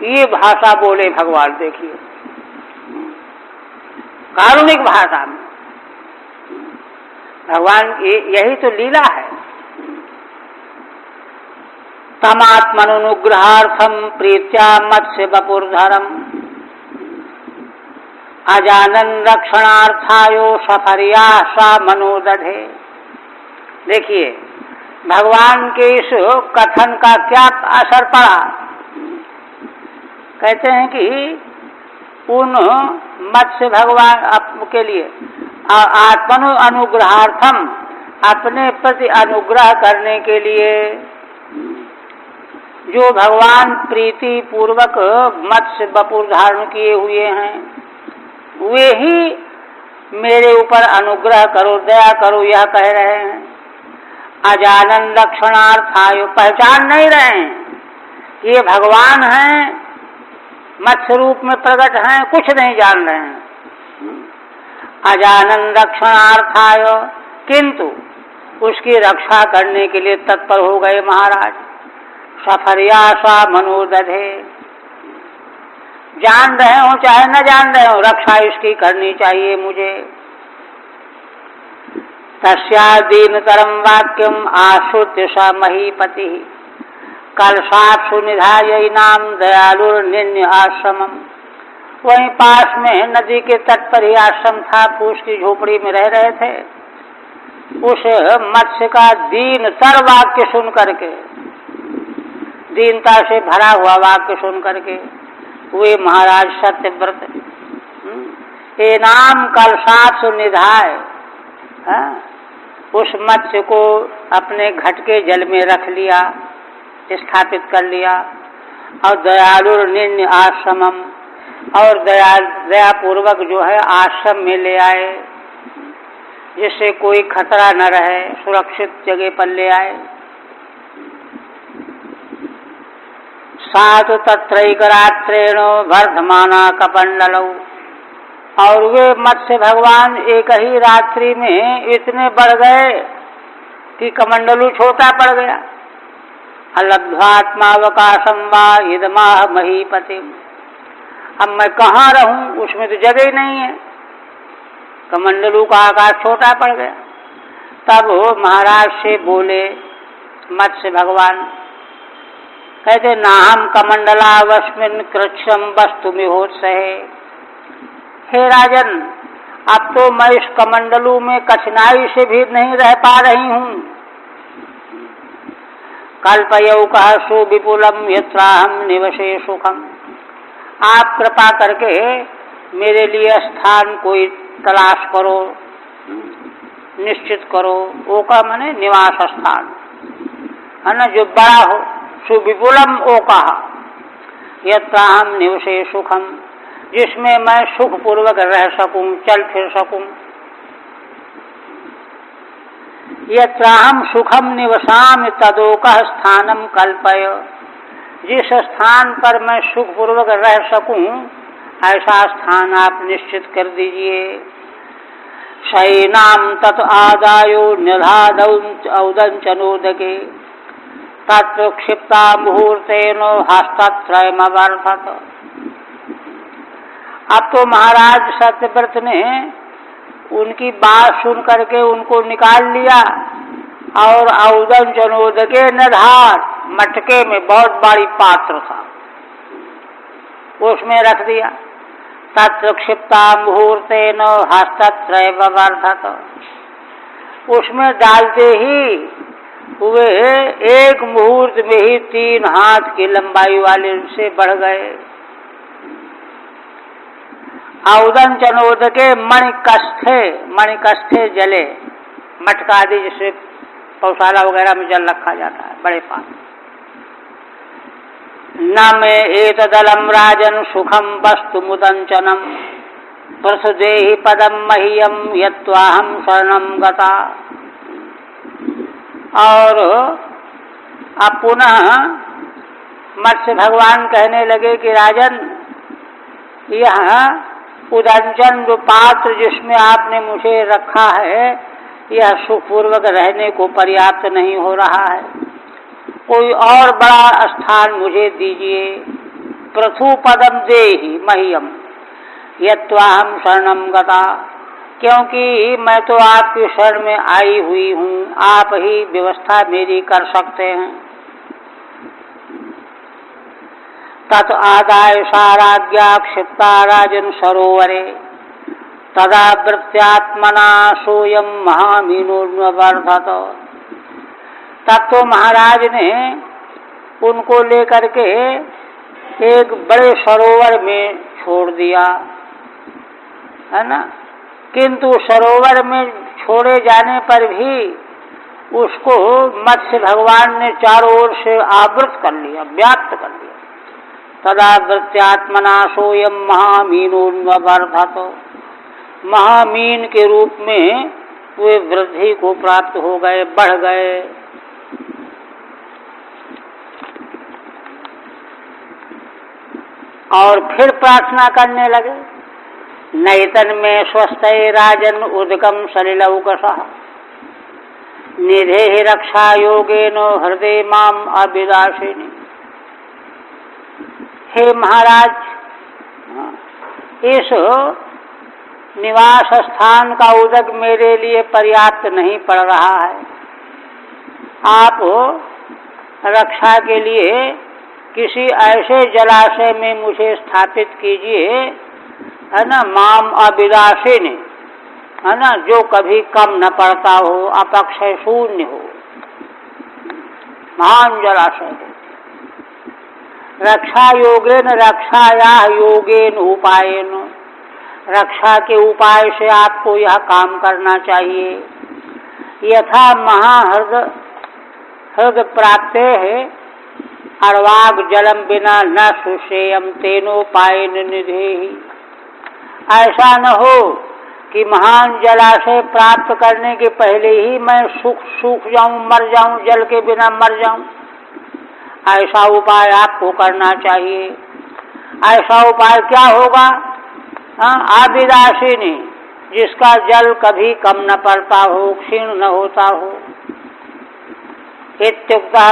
ये भाषा बोले भगवान, देखिए कारुणिक भाषा में भगवान, यही तो लीला है। तमात्मनुग्रहार्थम प्रीत्या मत्स्य वपुर्धरम अजानन रक्षणार्थायो सफरिया सा मनोदधे। देखिए भगवान के इस कथन का क्या असर पड़ा। कहते हैं कि उन मत्स्य भगवान के लिए आत्मनु अनुग्रहार्थम, अपने प्रति अनुग्रह करने के लिए जो भगवान प्रीति पूर्वक मत्स्य वपुर धारण किए हुए हैं, वे ही मेरे ऊपर अनुग्रह करो, दया करो, यह कह रहे हैं। अजानन लक्षणार्थाय, पहचान नहीं रहे हैं ये भगवान हैं, मत्स्य रूप में प्रकट हैं, कुछ नहीं जान रहे हैं। अजानन रक्षणार्थाय, किंतु उसकी रक्षा करने के लिए तत्पर हो गए महाराज। सफरियासा मनोदधे, जान रहे हो चाहे न जान रहे हो, रक्षा इसकी करनी चाहिए मुझे। तस्यादीनतरम वाक्यम आश्रुत्य स महीपति कलशाप सुनिधाय नाम दयालुर्निन्य आश्रमम। वहीं पास में नदी के तट पर ही आश्रम था, फूस की झोपड़ी में रह रहे थे। उस मत्स्य का दीनतर वाक्य सुन करके, दीनता से भरा हुआ वाक्य सुन करके वे महाराज सत्यव्रत ये नाम कलशाप सुनिधाय, उस मत्स्य को अपने घट के जल में रख लिया, स्थापित कर लिया। और दयालुर्निन्य आश्रमम, और दयापूर्वक जो है आश्रम में ले आए, जिससे कोई खतरा न रहे, सुरक्षित जगह पर ले आए। साधु तत्रैकरात्रेण वर्धमाना कपंडलौ, और वे मत्स्य भगवान एक ही रात्रि में इतने बढ़ गए कि कमंडलू छोटा पड़ गया। अलब्ध्वात्मावकाशम वा इदमाह महीपति, अब मैं कहाँ रहूं, उसमें तो जगह ही नहीं है, कमंडलू का आकाश छोटा पड़ गया। तब वो महाराज से बोले मत्स्य भगवान, कहते नाहम कमंडलावस्मिन कृच्छ्रम वस्तु मिहोत्सहे। हे राजन, अब तो मैं इस कमंडलू में कठिनाई से भी नहीं रह पा रही हूँ। कल्पयौ कह सुविपुलम यत्राहम निवसे सुखम, आप कृपा करके मेरे लिए स्थान कोई तलाश करो, निश्चित करो। ओका माने निवास स्थान है ना, जो बड़ा हो। सुविपुलम ओका यत्राहम निवसे सुखम, जिसमें मैं सुख पूर्वक रह सकूं, चल फिर सकूं। यत्राहम सुखम निवसामि तदोकः स्थानम कल्पय, जिस स्थान पर मैं सुख पूर्वक रह सकूं ऐसा स्थान आप निश्चित कर दीजिए। शयनाम तत् आदायो निधादौ औदंचनोदके तत्र क्षिप्ता मुहूर्तेनो हस्तत्रयमवर्धत। अब तो महाराज सत्यव्रत ने उनकी बात सुन करके उनको निकाल लिया और औदन चनोदके निधार, मटके में बहुत बड़ी पात्र था, उसमें रख दिया। तत्र क्षिप्ता मुहूर्तेन हस्तत्रयमवर्धत, उसमें डालते ही वे एक मुहूर्त में ही 3 हाथ की लंबाई वाले से बढ़ गए। औदन चनोदके मणिकस्थे, मणिकस्थे जले, मटका आदि जिससे पौशाला वगैरह में जल रखा जाता है, बड़े पात्र। न मे एतदलम राजन सुखम वस्तु मुदंचनम प्रसुदेहि पदम मह्यम यत्वाहम शरणम गता। और अब पुनः मत्स्य भगवान कहने लगे कि राजन, यह उदंचन जो पात्र जिसमें आपने मुझे रखा है, यह सुखपूर्वक रहने को पर्याप्त नहीं हो रहा है, कोई और बड़ा स्थान मुझे दीजिए। पृथु पदम देहि मह्यम यत्वाहम शरणम गता, क्योंकि मैं तो आपकी शरण में आई हुई हूँ, आप ही व्यवस्था मेरी कर सकते हैं। तत् आदाय साराज्ञा क्षिप्ता राजन सरोवरे तदा वृत्त्यात्मना सोयम महामीनोन्वर्धत। तब तो महाराज ने उनको लेकर के एक बड़े सरोवर में छोड़ दिया, है ना। किंतु सरोवर में छोड़े जाने पर भी उसको मत्स्य भगवान ने चारों ओर से आवृत कर लिया, व्याप्त कर लिया। तदा वृत्त्यात्मना सोयम महामीनोन्वर्धत, महामीन के रूप में वे वृद्धि को प्राप्त हो गए, बढ़ गए। और फिर प्रार्थना करने लगे, नैतन में स्वस्थ राजन उदकम सलिलौकसः निधे रक्षा योगेन हृदय माम अभिलाषिनी। हे महाराज, इस निवास स्थान का उदक मेरे लिए पर्याप्त नहीं पड़ रहा है, आप रक्षा के लिए किसी ऐसे जलाशय में मुझे स्थापित कीजिए, है ना, माम अभिलाषिनी, है ना, जो कभी कम न पड़ता हो, अपक्षय शून्य हो, महान जलाशय हो। रक्षा योगेन रक्षाया योगेन उपायेन, रक्षा के उपाय से आपको यह काम करना चाहिए। यथा महाहृद प्राप्ते है अर्वाग जलम बिना न सुषेयम तेनोपायन निधेहि। ऐसा न हो कि महान जलाशय प्राप्त करने के पहले ही मैं सूख जाऊं, मर जाऊं, जल के बिना मर जाऊं। ऐसा उपाय आपको करना चाहिए। ऐसा उपाय क्या होगा? आबिदाशिनी, जिसका जल कभी कम न पड़ता हो, क्षीण न होता हो। इत्युक्तः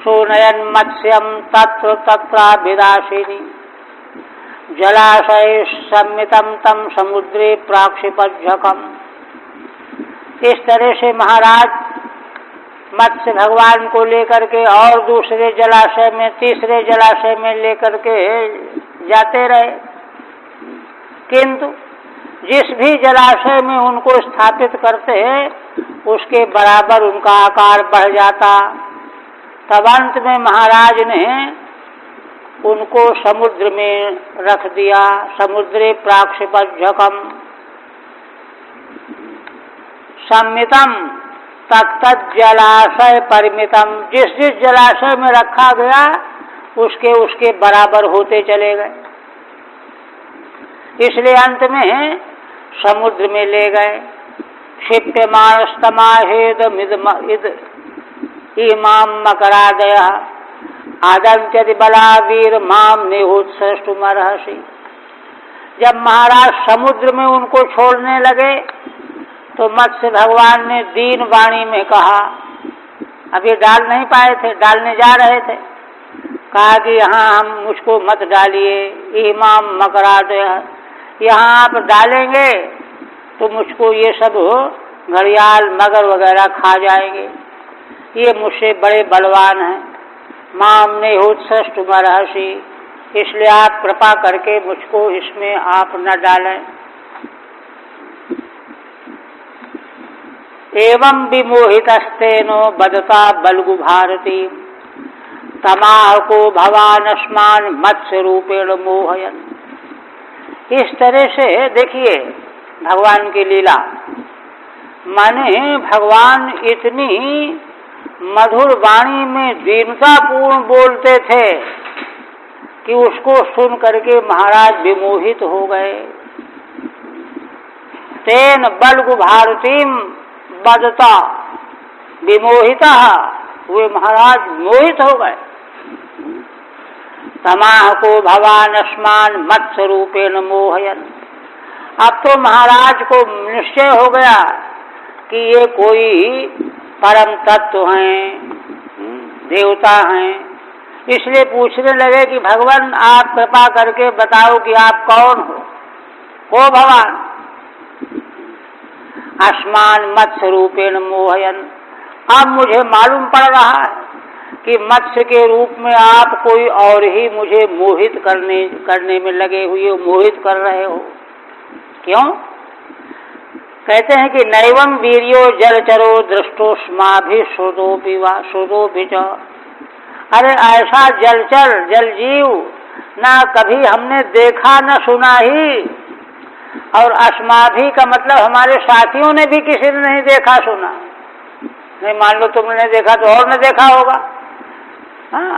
सोनयन मत्स्यम तत्र तत्राभिदाशिनी जलाशय सम्मितम तम समुद्रे प्राक्षिपज्झकम। इस तरह से महाराज मत्स्य भगवान को लेकर के और दूसरे जलाशय में, तीसरे जलाशय में लेकर के जाते रहे, किंतु जिस भी जलाशय में उनको स्थापित करते उसके बराबर उनका आकार बढ़ जाता। तब अंत में महाराज ने उनको समुद्र में रख दिया, समुद्रे प्राक्षिपज्झकम सम्मितम तत्त जलाशय परिमितम। जिस जिस जलाशय में रखा गया उसके उसके बराबर होते चले गए। इसलिए अंत में समुद्र में ले गए। क्षिप्यमान स्तमाहेद इमाम मकरादय आदंत्यति बलावीर माम नेहोत्सृष्टुमर्हसि। जब महाराज समुद्र में उनको छोड़ने लगे तो मत्स्य भगवान ने दीन वाणी में कहा, अब ये डाल नहीं पाए थे, डालने जा रहे थे, कहा कि यहाँ हम मुझको मत डालिए, इमाम मकरादय, यहाँ आप डालेंगे तो मुझको ये सब घड़ियाल मगर वगैरह खा जाएंगे, ये मुझसे बड़े बलवान हैं। माम नेहोत्सृष्टुमर्हसि, इसलिए आप कृपा करके मुझको इसमें आप न डालें। एवं विमोहितस्तेनो बदता बलगु भारती तमाह को भवानस्मान मत्स्य रूपेण मोहयन। इस तरह से देखिए भगवान की लीला, माने भगवान इतनी मधुर वाणी में दीनतापूर्ण बोलते थे कि उसको सुन करके महाराज विमोहित हो गए। तेन बलगु भारतीम बदता विमोहिता, वे महाराज मोहित हो गए। तमाह को भवान अस्मान मत्स्य रूपेण मोहयन। अब तो महाराज को निश्चय हो गया कि ये कोई परम तत्व हैं, देवता हैं। इसलिए पूछने लगे कि भगवान आप कृपा करके बताओ कि आप कौन हो भगवान। अस्मान मत्स्य रूपेण मोहयन। अब मुझे मालूम पड़ रहा है कि मत्स्य के रूप में आप कोई और ही मुझे मोहित करने में लगे हुए, मोहित कर रहे हो। क्यों? कहते हैं कि नैवं वीर्यो जलचरो दृष्टोस्माभि श्रुतोपि च। अरे ऐसा जलचर जलजीव ना कभी हमने देखा न सुना ही, और अस्माभि का मतलब हमारे साथियों ने भी किसी ने नहीं देखा सुना। नहीं, मान लो तुमने देखा तो और न देखा होगा।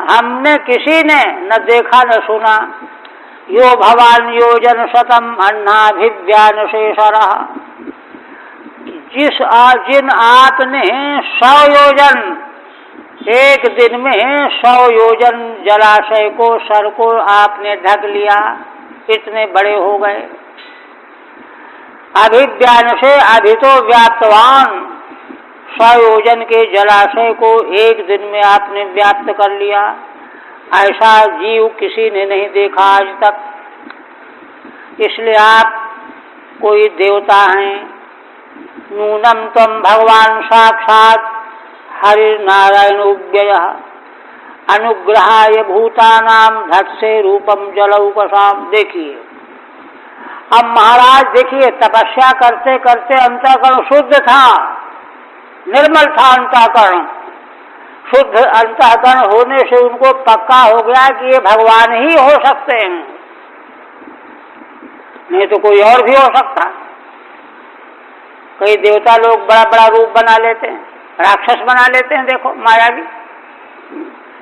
हमने किसी ने न देखा न सुना। यो भवान योजन शतम अन्नाभिव्यान शेषरः। जिन आपने 100 योजन, एक दिन में 100 योजन जलाशय को, सर को आपने ढक लिया, इतने बड़े हो गए। अभिव्यान से अभितो व्याप्तवान, 100 योजन के जलाशय को एक दिन में आपने व्याप्त कर लिया। ऐसा जीव किसी ने नहीं देखा आज तक। इसलिए आप कोई देवता हैं। नूनम तम भगवान साक्षात हरिनारायणोव्ययः अनुग्रहाय भूतानाम धत्से रूपम जलौकसाम। देखिए, अब महाराज देखिए, तपस्या करते करते अंतःकरण शुद्ध था, निर्मल था अंतःकरण। शुद्ध अंतःकरण होने से उनको पक्का हो गया कि ये भगवान ही हो सकते हैं, नहीं तो कोई और भी हो सकता। कई देवता लोग बड़ा बड़ा रूप बना लेते हैं, राक्षस बना लेते हैं, देखो मायावी।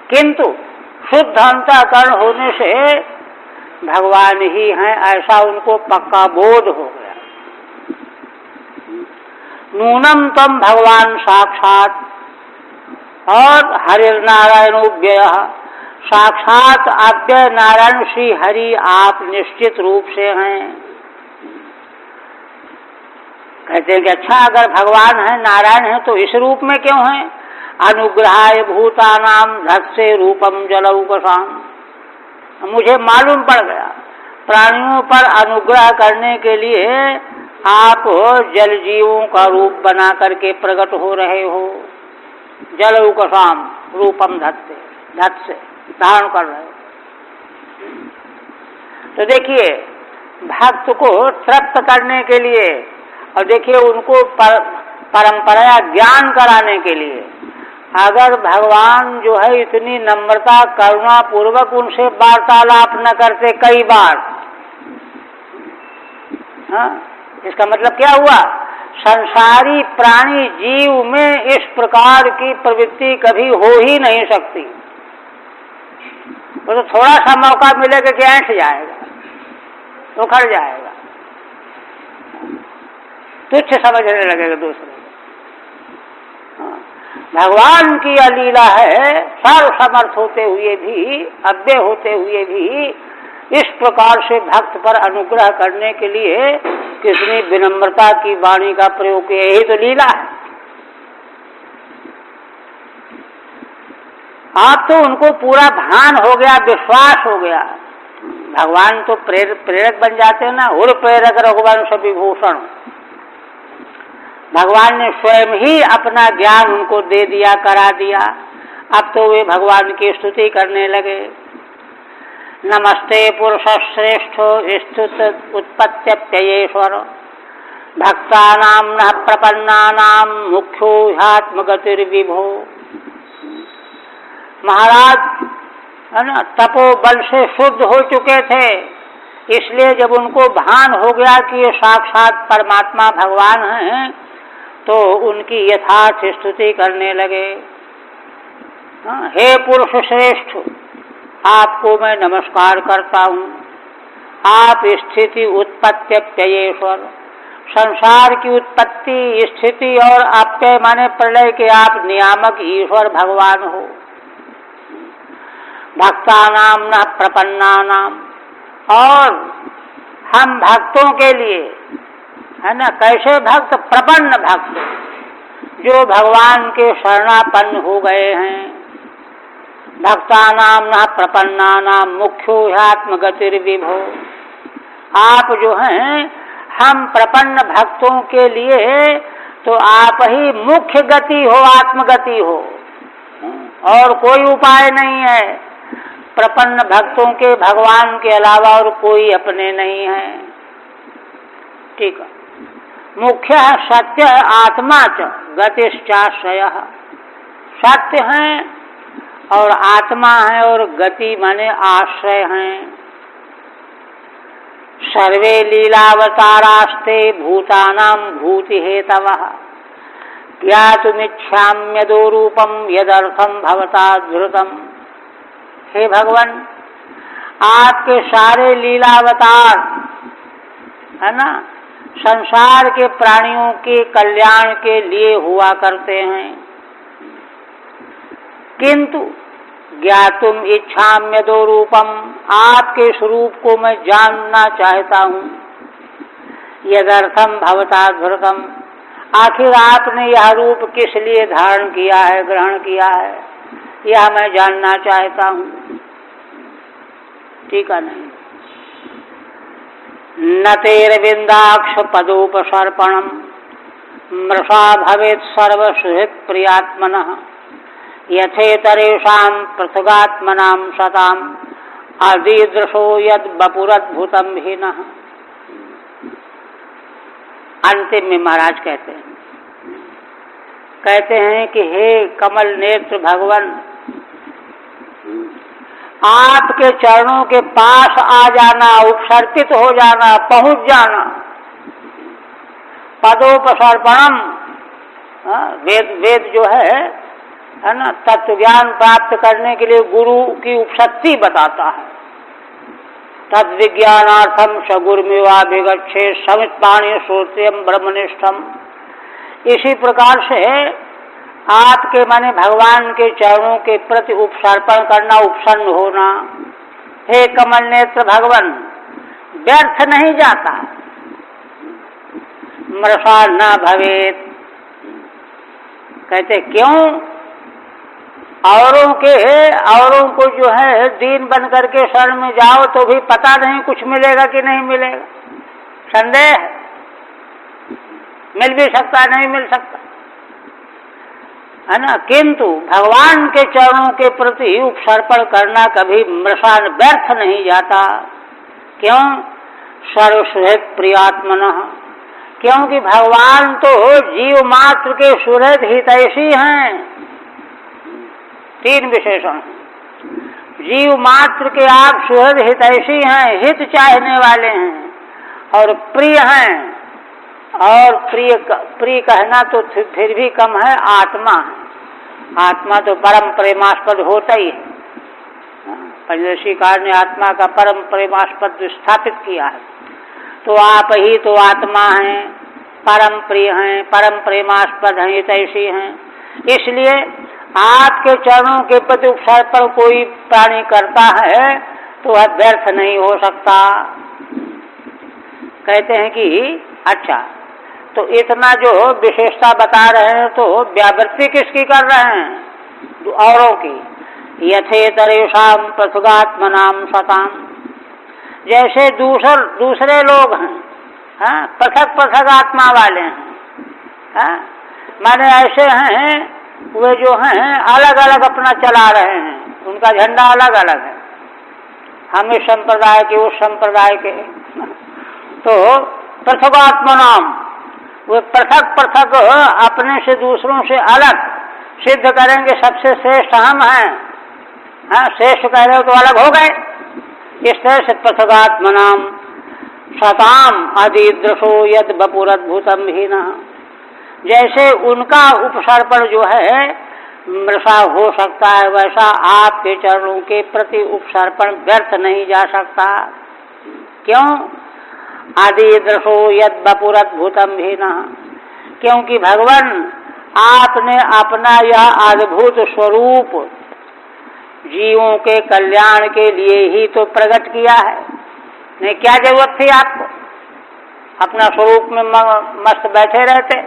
किंतु शुद्ध अंतःकरण होने से भगवान ही हैं, ऐसा उनको पक्का बोध हो गया। नूनम तम भगवान साक्षात, और हरिर्नारायणोव्ययः, साक्षात अव्यय नारायण श्री हरि आप निश्चित रूप से हैं। कहते हैं कि अच्छा, अगर भगवान है, नारायण है, तो इस रूप में क्यों है? अनुग्रहाय भूतानाम धत्से रूपम जलौकसाम। मुझे मालूम पड़ गया, प्राणियों पर अनुग्रह करने के लिए आप जल जीवों का रूप बना करके प्रकट हो रहे हो। जलौकसाम रूपम धत्से धारण कर रहे हो। तो देखिए, भक्त को तृप्त करने के लिए, और देखिए उनको परंपरा ज्ञान कराने के लिए, अगर भगवान जो है इतनी नम्रता करुणा पूर्वक उनसे वार्तालाप न करते कई बार, इसका मतलब क्या हुआ? संसारी प्राणी जीव में इस प्रकार की प्रवृत्ति कभी हो ही नहीं सकती। वो तो थोड़ा सा मौका मिलेगा कि ऐंठ जाएगा, उखड़ जाएगा, तुच्छ समझने लगेगा दूसरे। भगवान की यह लीला है, सर्व समर्थ होते हुए भी, अव्यय होते हुए भी इस प्रकार से भक्त पर अनुग्रह करने के लिए कितनी विनम्रता की वाणी का प्रयोग किया। यही तो लीला है। आप तो उनको पूरा भान हो गया, विश्वास हो गया। भगवान तो प्रेरक बन जाते हैं ना, उर प्रेरक रघुवंश विभूषण। भगवान ने स्वयं ही अपना ज्ञान उनको दे दिया, करा दिया। अब तो वे भगवान की स्तुति करने लगे। नमस्ते पुरुष श्रेष्ठ स्तुत उत्पत्त्यप्ययेश्वर भक्तानां न प्रपन्नानां मुख्यो ह्यात्मगतिर्विभो। महाराज है ना, तपोबल से शुद्ध हो चुके थे, इसलिए जब उनको भान हो गया कि ये साक्षात परमात्मा भगवान हैं, तो उनकी यथार्थ स्तुति करने लगे। हे पुरुष श्रेष्ठ, आपको मैं नमस्कार करता हूँ। आप स्थिति उत्पत्त्यप्ययेश्वर, संसार की उत्पत्ति, स्थिति और आपके माने प्रलय के आप नियामक ईश्वर भगवान हो। भक्तानाम न प्रपन्नानाम, और हम भक्तों के लिए, है ना, कैसे भक्त? प्रपन्न भक्त, जो भगवान के शरणापन्न हो गए हैं। भक्तानाम न प्रपन्नानाम मुख्यो ह्यात्म गतिर्विभो। आप जो हैं, हम प्रपन्न भक्तों के लिए तो आप ही मुख्य गति हो, आत्मगति हो, और कोई उपाय नहीं है। प्रपन्न भक्तों के भगवान के अलावा और कोई अपने नहीं है। ठीक है। मुख्य सत्य आत्मा च गतिश्चाश्रय। सत्य है और आत्मा है, और गति माने आश्रय हैं। सर्वे लीलावतारास्ते भूतानां भूति हेतवः ज्ञातुमिच्छाम्यदो रूपम यदर्थम भवता धृतम। हे भगवान, आपके सारे लीलावतार, है ना, संसार के प्राणियों के कल्याण के लिए हुआ करते हैं, किंतु ज्ञातुम इच्छाम्यदो रूपम, आपके स्वरूप को मैं जानना चाहता हूँ। यदर्थम भवता धृतम, आखिर आपने यह रूप किस लिए धारण किया है, ग्रहण किया है, यह मैं जानना चाहता हूँ। ठीक है नहीं? न तेरविंदाक्ष पदोपसर्पणम मृषा भवेत् सर्वसुहृत् प्रियात्मनः यथेतरेषां पृथगात्मनां सताम् अदीदृशो यद् वपुरद्भुतं भिन्नः। अंतिम में महाराज कहते हैं कि हे कमल नेत्र भगवान, आपके चरणों के पास आ जाना, उपसर्पित हो जाना, पहुंच जाना। पदोपसर्पणम, वेद जो है ना, तत्व ज्ञान प्राप्त करने के लिए गुरु की उपशक्ति बताता है। तद विज्ञानार्थम स गुरुमेवाभिगच्छे समित पाणी श्रोत्रियम ब्रह्मनिष्ठम। इसी प्रकार से आपके माने भगवान के चरणों के प्रति उपसर्पण करना, उपसन्न होना। हे कमल नेत्र भगवान, व्यर्थ नहीं जाता। मृषा न भवेत, कहते क्यों? औरों को जो है दीन बन करके शरण में जाओ तो भी पता नहीं कुछ मिलेगा कि नहीं मिलेगा, संदेह, मिल भी सकता नहीं मिल सकता, है ना। किंतु भगवान के चरणों के प्रति उपसर्पण करना कभी मृषा व्यर्थ नहीं जाता। क्यों? सर्वसुहृद प्रियात्मनः, क्योंकि भगवान तो जीव मात्र के सुहृद हितैषी हैं। तीन विशेषण, जीव मात्र के आप सुहृद हितैषी हैं, हित चाहने वाले हैं, और प्रिय हैं। और प्रिय कहना तो फिर भी कम है, आत्मा है। आत्मा तो परम प्रेमास्पद होता ही है। पंचदशीकार ने आत्मा का परम प्रेमास्पद स्थापित किया है। तो आप ही तो आत्मा हैं, परम प्रिय हैं, परम प्रेमास्पद हैं, हितैषी हैं। इसलिए आपके चरणों के प्रति उपसर्पण कोई प्राणी करता है तो वह व्यर्थ नहीं हो सकता। कहते हैं कि अच्छा, तो इतना जो विशेषता बता रहे हैं तो व्यावृत्ति किसकी कर रहे हैं? औरों की। यथेतरेषां पृथगात्मनां सतां, जैसे दूसरे लोग हैं, हाँ, पृथक पृथक आत्मा वाले हैं, हाँ, माने ऐसे हैं वे जो हैं अलग अलग अपना चला रहे हैं, उनका झंडा अलग अलग है, हम इस संप्रदाय के उस संप्रदाय के। तो पृथगात्मनाम, वे पृथक पृथक अपने से दूसरों से अलग सिद्ध करेंगे, सबसे श्रेष्ठ हम हैं, हाँ, श्रेष्ठ कह रहे हो तो अलग हो गए। इस तरह से पृथगात्मनाम सताम अदीदृशो यद वपुरद्भुतम हीनः, जैसे उनका उपसर्पण जो है मृषा हो सकता है, वैसा आपके चरणों के प्रति उपसर्पण व्यर्थ नहीं जा सकता। क्यों? आदिदृशो यद वपुरद्भुतम भीना, क्योंकि भगवान आपने अपना यह अद्भुत स्वरूप जीवों के कल्याण के लिए ही तो प्रकट किया है। नहीं, क्या जरूरत थी आपको? अपना स्वरूप में मस्त बैठे रहते,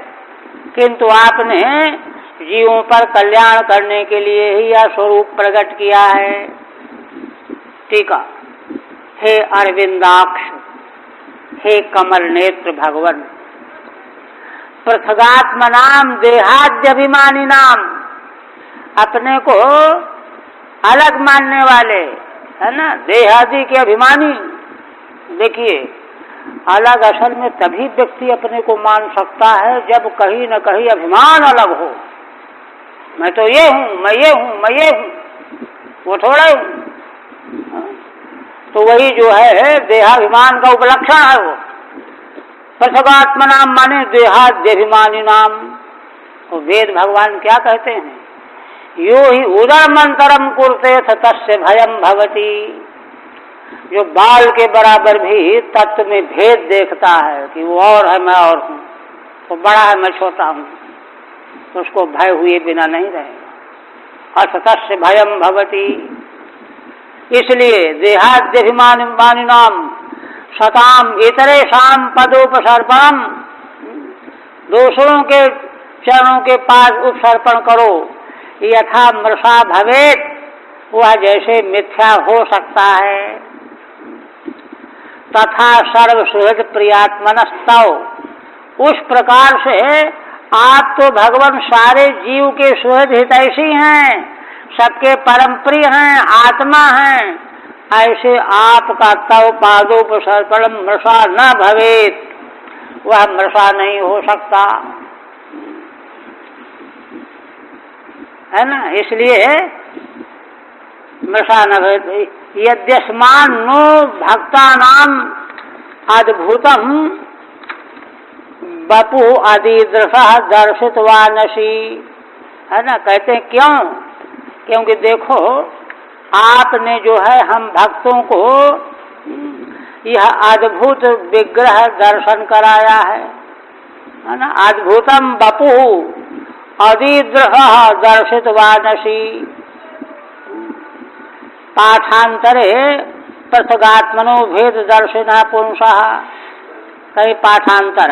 किंतु आपने जीवों पर कल्याण करने के लिए ही यह स्वरूप प्रकट किया है। ठीक है। हे अरविंदाक्ष, हे कमल नेत्र भगवन, पृथगात्मनाम देहाद्यभिमानी नाम, अपने को अलग मानने वाले, है ना, देहादि के अभिमानी। देखिए, अलग असल में तभी व्यक्ति अपने को मान सकता है जब कहीं न कहीं अभिमान अलग हो। मैं तो ये हूं, मैं ये हूं, मैं ये हूं, वो थोड़ा हूं। तो वही जो है देहाभिमान का उपलक्षण है वो। पृथगात्मा नाम माने देहाद्यभिमानी नाम। तो वेद भगवान क्या कहते हैं? यो ही उदरमंतरम कुरते तस्य भयम भवती, जो बाल के बराबर भी तत्व में भेद देखता है कि वो और है, मैं और हूं, वो बड़ा है, मैं छोटा हूं, तो उसको भय हुए बिना नहीं रहेगा। अथ तस्य भयम भवती, इसलिए देहाद्यभिमानी नाम सताम इतरेषाम पदोपसर्पणम, दूसरों के चरणों के पास उपसर्पण करो, यथा मृषा भवेत, वह जैसे मिथ्या हो सकता है। तथा सर्व सुहृद प्रियात्मनस्तव, उस प्रकार से आप तो भगवान सारे जीव के सुहृद हितैषी हैं, सबके परम प्रिय हैं, आत्मा हैं। ऐसे आपका तव पादोपसर्पणम मृषा न भवेत, वह मृषा नहीं हो सकता, है ना। इसलिए मृषा न भवेत। यद्यस्मान नो भक्तानाम अद्भुतम बपु अधिदृशः दर्शितवानसी, है ना। कहते हैं क्यों? क्योंकि देखो, आपने जो है हम भक्तों को यह अद्भुत विग्रह दर्शन कराया है ना। अद्भुतम बपु अधिदृशः दर्शितवानसी। पाठांतरे पृथगात्मनो भेद दर्शिना पुरुषः, कई पाठांतर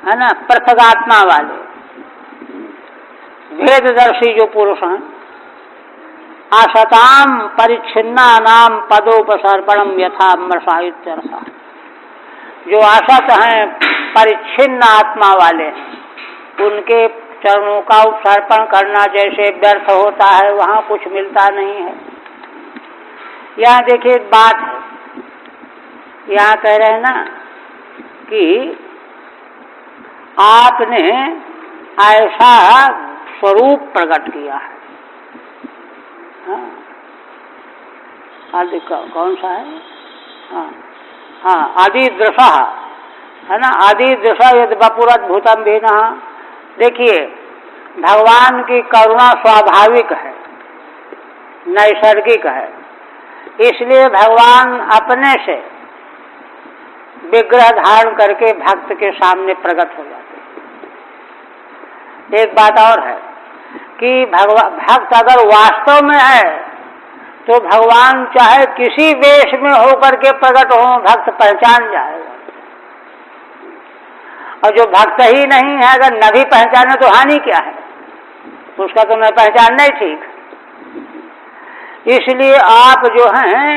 है ना। पृथगात्मा वाले भेददर्शी जो पुरुष हैं, असताम परिच्छिन्ना नाम पदोपसर्पणम यथा मृषा इत्यर्था, जो असत हैं, परिच्छिन्न आत्मा वाले, उनके चरणों का उपसर्पण करना जैसे व्यर्थ होता है, वहां कुछ मिलता नहीं है। यहाँ देखिए बात है, यहाँ कह रहे हैं ना कि आपने ऐसा स्वरूप प्रकट किया है। आदि कौन सा है? हाँ, आदि दृशा है ना। आदि दृशा यद वपुरद्भुतम भीना। देखिए, भगवान की करुणा स्वाभाविक है, नैसर्गिक है, इसलिए भगवान अपने से विग्रह धारण करके भक्त के सामने प्रकट हो जाते हैं। एक बात और है कि भक्त अगर वास्तव में है तो भगवान चाहे किसी वेश में होकर के प्रकट हो, भक्त पहचान जाएगा। और जो भक्त ही नहीं है, अगर न भी पहचाने तो हानि क्या है, उसका तो न पहचानना ही ठीक। इसलिए आप जो हैं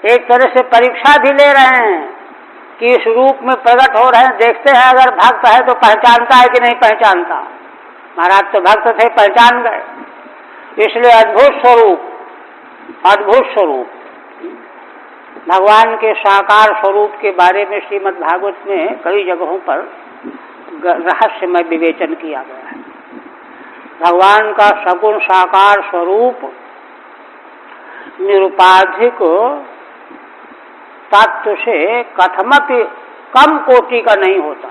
एक तरह से परीक्षा भी ले रहे हैं कि इस रूप में प्रकट हो रहे हैं, देखते हैं अगर भक्त है तो पहचानता है कि नहीं पहचानता। महाराज तो भक्त थे, पहचान गए। इसलिए अद्भुत स्वरूप, अद्भुत स्वरूप भगवान के साकार स्वरूप के बारे में श्रीमद् भागवत में कई जगहों पर रहस्यमय विवेचन किया गया है। भगवान का सगुण साकार स्वरूप निरुपाधिक तत्व से कथमपि कम कोटि का नहीं होता।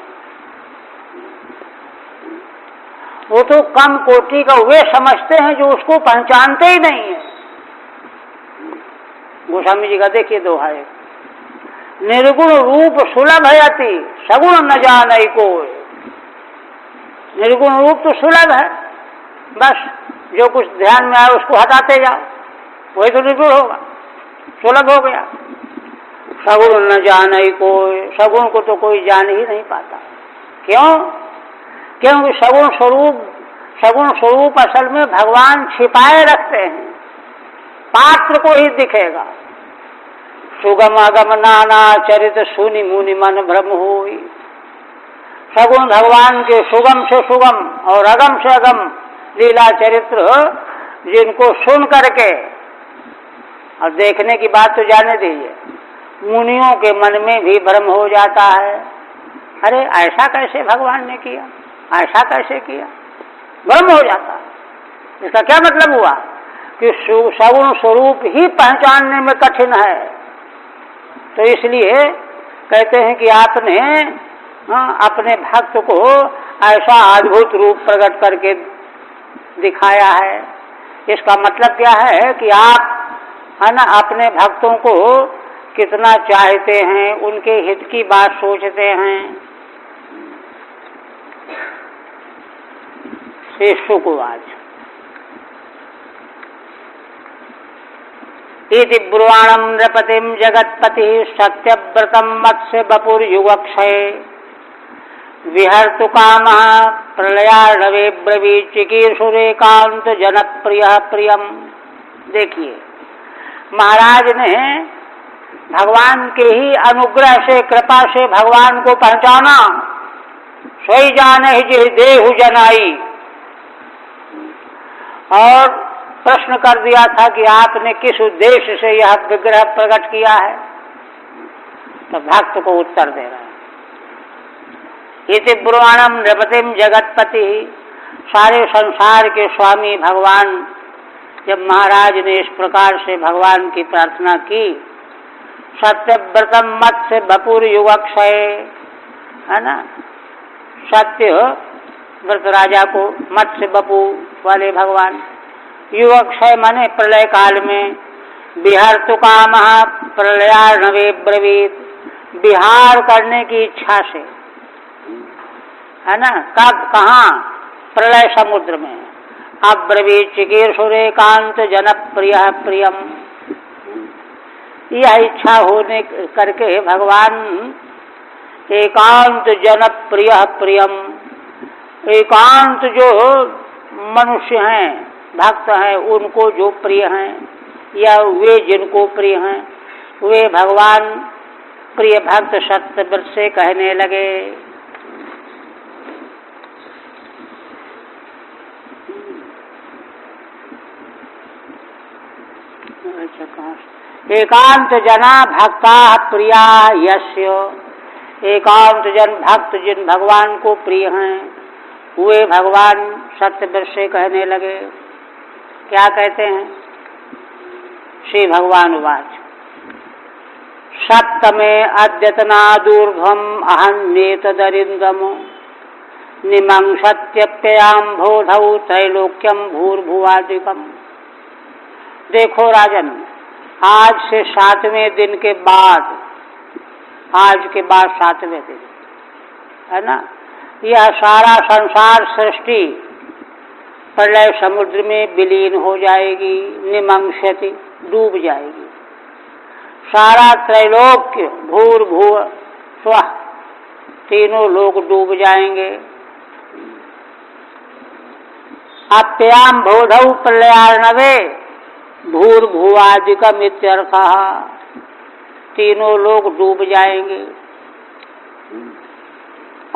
वो तो कम कोटि का वे समझते हैं जो उसको पहचानते ही नहीं है। गोस्वामी जी का देखिए दोहा है, निर्गुण रूप सुलभ है अति, सगुण न जानई कोई। निर्गुण रूप तो सुलभ है, बस जो कुछ ध्यान में आए उसको हटाते जाओ, वही तो निर्गुण होगा, सुलभ हो गया। सगुण न जानई कोई, सगुण को तो कोई जान ही नहीं पाता। क्यों? क्योंकि सगुण स्वरूप असल में भगवान छिपाए रखते हैं, पात्र को ही दिखेगा। सुगम अगम नाना चरित सुनि मुनि मन भ्रम होई। सगुण भगवान के सुगम से सुगम और अगम से अगम लीला चरित्र जिनको सुन करके, और देखने की बात तो जाने दीजिए, मुनियों के मन में भी भ्रम हो जाता है। अरे ऐसा कैसे भगवान ने किया, ऐसा कैसे किया, भ्रम हो जाता है। इसका क्या मतलब हुआ कि सगुण स्वरूप ही पहचानने में कठिन है। तो इसलिए कहते हैं कि आपने अपने भक्त को ऐसा अद्भुत रूप प्रकट करके दिखाया है। इसका मतलब क्या है कि आप है ना अपने भक्तों को कितना चाहते हैं, उनके हित की बात सोचते हैं। श्री को आज इति ब्रुवाणं नृपतिं जगत्पति सत्यव्रतं मत्स्य बपुर्युगक्षये विहर्तु कामः प्रलयार्णवे ब्रवीत् चिकीर्षुरेकांत जनप्रियः प्रियम। देखिए, महाराज ने भगवान के ही अनुग्रह से, कृपा से भगवान को पहचाना। सोई जाने जिह देहु जनाई, और प्रश्न कर दिया था कि आपने किस उद्देश्य से यह विग्रह प्रकट किया है। तो भक्त को उत्तर दे रहा है, इति ब्रुवाणम नृपतिम जगतपति, सारे संसार के स्वामी भगवान। जब महाराज ने इस प्रकार से भगवान की प्रार्थना की, सत्यव्रतम मत्स्य बपुर युगक्षय, है ना, सत्य व्रत राजा को, मत्स्य बपू वाले भगवान, युगक्षय माने प्रलय काल में, विहर्तु कामः प्रलयार्णवे ब्रवीत, विहार करने की इच्छा से, है ना, कब कहाँ, प्रलय समुद्र में। अब्रवीत चिकीर्षुरेकांत जनप्रियः प्रियम, यह इच्छा होने करके भगवान एकांत जनप्रियः प्रियम, एकांत जो मनुष्य हैं, भक्त हैं, उनको जो प्रिय हैं, या वे जिनको प्रिय हैं, वे भगवान प्रिय भक्त सत्यव्रत से कहने लगे। एकांत जना भक्ता प्रिया यस्य, एकांत जन भक्त जिन भगवान को प्रिय हैं, वे भगवान सत्यव्रत से कहने लगे। क्या कहते हैं? श्री भगवान वाच, सप्तमे अद्यतना दूर्ध्वम अहन्नेतदरिंदम निमं सत्यप्ययाम बोधौ त्रैलोक्यम भूर्भुवादिकम। देखो राजन, आज से 7वें दिन के बाद, आज के बाद 7वें दिन, है ना, यह सारा संसार सृष्टि प्रलय समुद्र में विलीन हो जाएगी, निमंशति, डूब जाएगी। सारा त्रैलोक्य, भूर्भुव स्वः, तीनों लोग डूब जाएंगे। अप्याम बोधौ प्रलयार्णवे भूर्भुवादिकम इत्यर्थः, तीनों लोग डूब जाएंगे।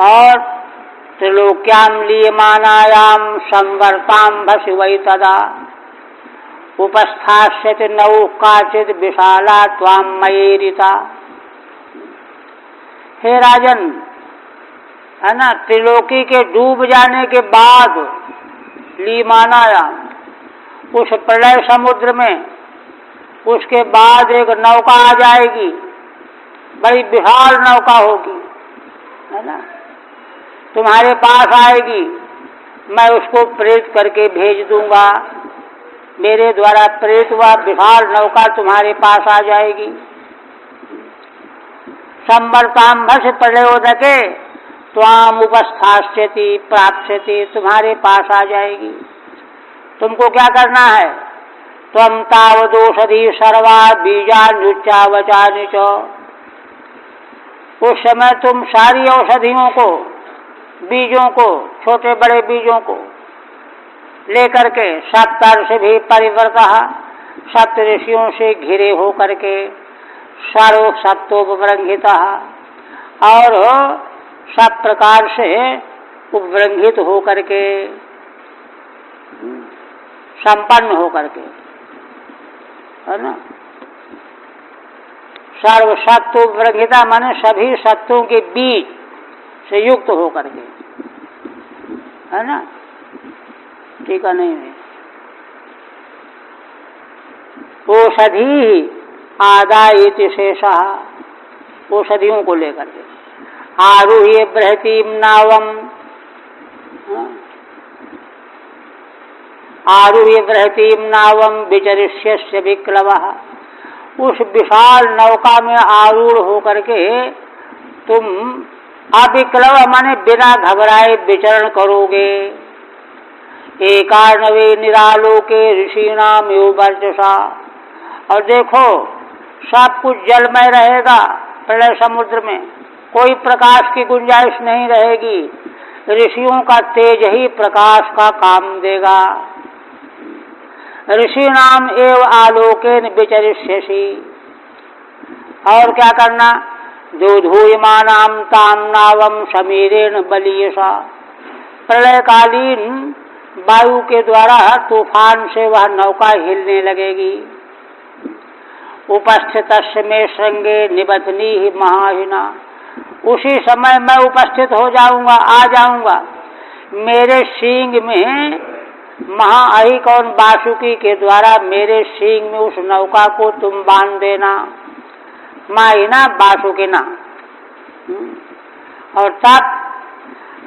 और त्रिलोक्याम लीयमानायाम संवर्ताम भसि वै तदा उपस्थास्यति नौ काचिद विशाला त्वाम मयेरिता। हे राजन, है ना, त्रिलोकी के डूब जाने के बाद लीयमानायाम, उस प्रलय समुद्र में, उसके बाद एक नौका आ जाएगी, बड़ी विशाल नौका होगी, है ना, तुम्हारे पास आएगी। मैं उसको प्रेरित करके भेज दूंगा, मेरे द्वारा प्रेरित हुआ विशाल नौका तुम्हारे पास आ जाएगी। संवर्ताम्भस प्रलयोदके त्वाम उपस्थास्यति प्राप्स्यति, तुम्हारे पास आ जाएगी। तुमको क्या करना है? त्वं तावदौषधि सर्वा बीजान्युच्चावचानि च, उस समय तुम सारी औषधियों को, बीजों को, छोटे बड़े बीजों को लेकर के सप्तर्षि भी परिवर्तः, सप्त ऋषियों से घिरे हो करके, सर्व सप्तोपबृंहितः, और सब प्रकार से उपबृंहित हो करके, संपन्न हो करके, है ना। सर्व सत्व उपबृंहिता माने सभी सत्वों के बीज से युक्त हो करके, है ना। ठीक है, नहीं है। औषधि आदाय इति शेषः, औषधियों को लेकर के। आरुह्य बृहतीम नावम, आरुह्य बृहतीम नावम विचरिष्यस्य विक्लवः, उस विशाल नौका में आरूढ़ होकर के तुम अविक्लव माने बिना घबराए विचरण करोगे। एकार्णवे निरालोके ऋषिणाम यो वर्चसा, और देखो सब कुछ जलमय रहेगा प्रलय समुद्र में, कोई प्रकाश की गुंजाइश नहीं रहेगी। ऋषियों का तेज ही प्रकाश का काम देगा। ऋषिणाम एव आलोकेन विचरिष्यसि, और क्या करना? दोधूयमानाम ताम नावम समीरेण बलीयसा, प्रलयकालीन वायु के द्वारा तूफान से वह नौका हिलने लगेगी। उपस्थितस्य में श्रृंगे निबधनी ही महाहिना, उसी समय मैं उपस्थित हो जाऊंगा, आ जाऊंगा। मेरे सींग में महाअहिक और बासुकी के द्वारा मेरे सींग में उस नौका को तुम बांध देना। माहिना बासुकिना, और तब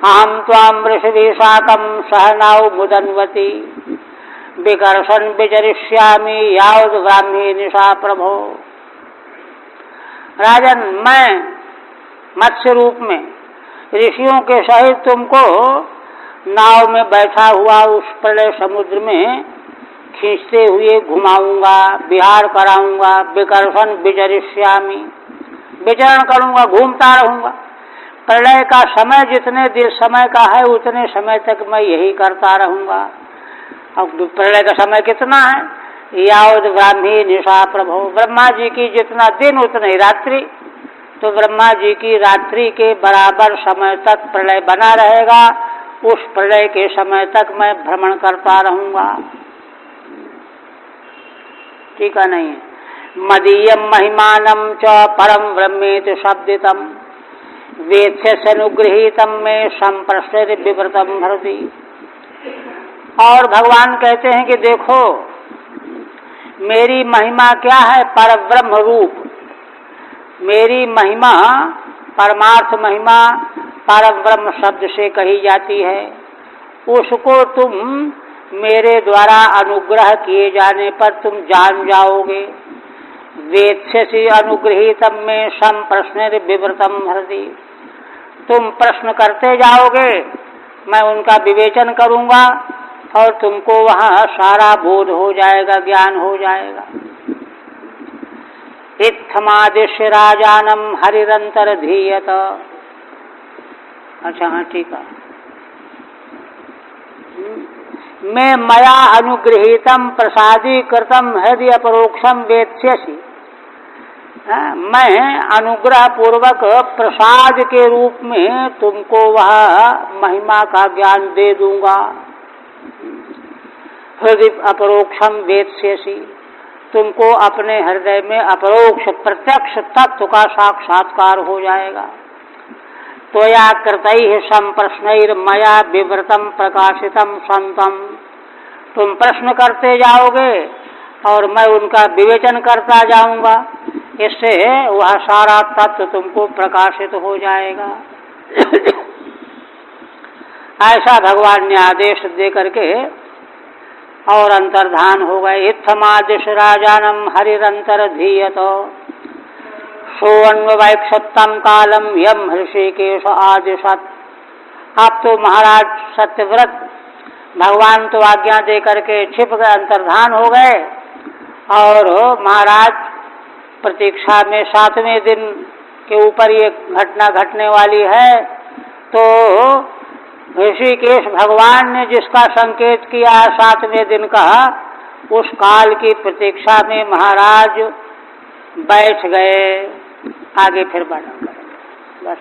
अहम त्वाम वृषभि साकम सहनाउ मुदन्वती विकर्षण विचरिष्यामि यावद ब्राह्मी निशा प्रभो। राजन, मैं मत्स्य रूप में ऋषियों के सहित तुमको नाव में बैठा हुआ उस प्रलय समुद्र में खींचते हुए घुमाऊंगा, विहार कराऊंगा। विकर्षण विचरिष्यामि, विचरण करूंगा, घूमता रहूंगा। प्रलय का समय जितने देर समय का है उतने समय तक मैं यही करता रहूंगा। अब प्रलय का समय कितना है? यावद ब्राह्मी निशा प्रभो, ब्रह्मा जी की जितना दिन उतनी रात्रि, तो ब्रह्मा जी की रात्रि के बराबर समय तक प्रलय बना रहेगा। उस प्रलय के समय तक मैं भ्रमण करता रहूंगा। ठीक है, नहीं है। मदीयम महिमानम च परम ब्रह्मेति शब्दितम वेत्स्यनुगृहीतम में संप्रश्न विवृतम भरति। और भगवान कहते हैं कि देखो मेरी महिमा क्या है? पर ब्रह्म रूप मेरी महिमा, परमार्थ महिमा पर ब्रह्म शब्द से कही जाती है। उसको तुम मेरे द्वारा अनुग्रह किए जाने पर तुम जान जाओगे। वेत्स्यसि अनुगृहीतम में संप्रश्न विवृतम हृदि, तुम प्रश्न करते जाओगे, मैं उनका विवेचन करूंगा और तुमको वहां सारा बोध हो जाएगा, ज्ञान हो जाएगा। इत्थमादिश्य राजानम हरिरंतर धीयत। अच्छा, हाँ, ठीक है। मैं मया अनुगृहीतम प्रसादीकृतम हृदय अपरोक्षम वेत्स्यसि, मैं अनुग्रह पूर्वक प्रसाद के रूप में तुमको वह महिमा का ज्ञान दे दूंगा। हृदय अपरोक्षम वेत्स्यसि, तुमको अपने हृदय में अपरोक्ष प्रत्यक्ष तत्व का साक्षात्कार हो जाएगा। त्वया कृतैः संप्रश्नैर्मया विवृतम प्रकाशितम संतम, तुम प्रश्न करते जाओगे और मैं उनका विवेचन करता जाऊंगा। इससे वह सारा तत्व तुमको प्रकाशित हो जाएगा। ऐसा भगवान ने आदेश दे करके और अंतर्धान हो गए। इत्थमादिश राजानम हरिरंतर धीयत सोऽन्वैक्षतम् कालम यम ऋषिकेश आदिशत। अब तो महाराज सत्यव्रत भगवान तो आज्ञा दे करके छिप गए, अंतर्धान हो गए, और महाराज प्रतीक्षा में 7वें दिन के ऊपर ये घटना घटने वाली है। तो ऋषिकेश भगवान ने जिसका संकेत किया 7वें दिन का, उस काल की प्रतीक्षा में महाराज बैठ गए। आगे फिर वर्णन करेंगे। बस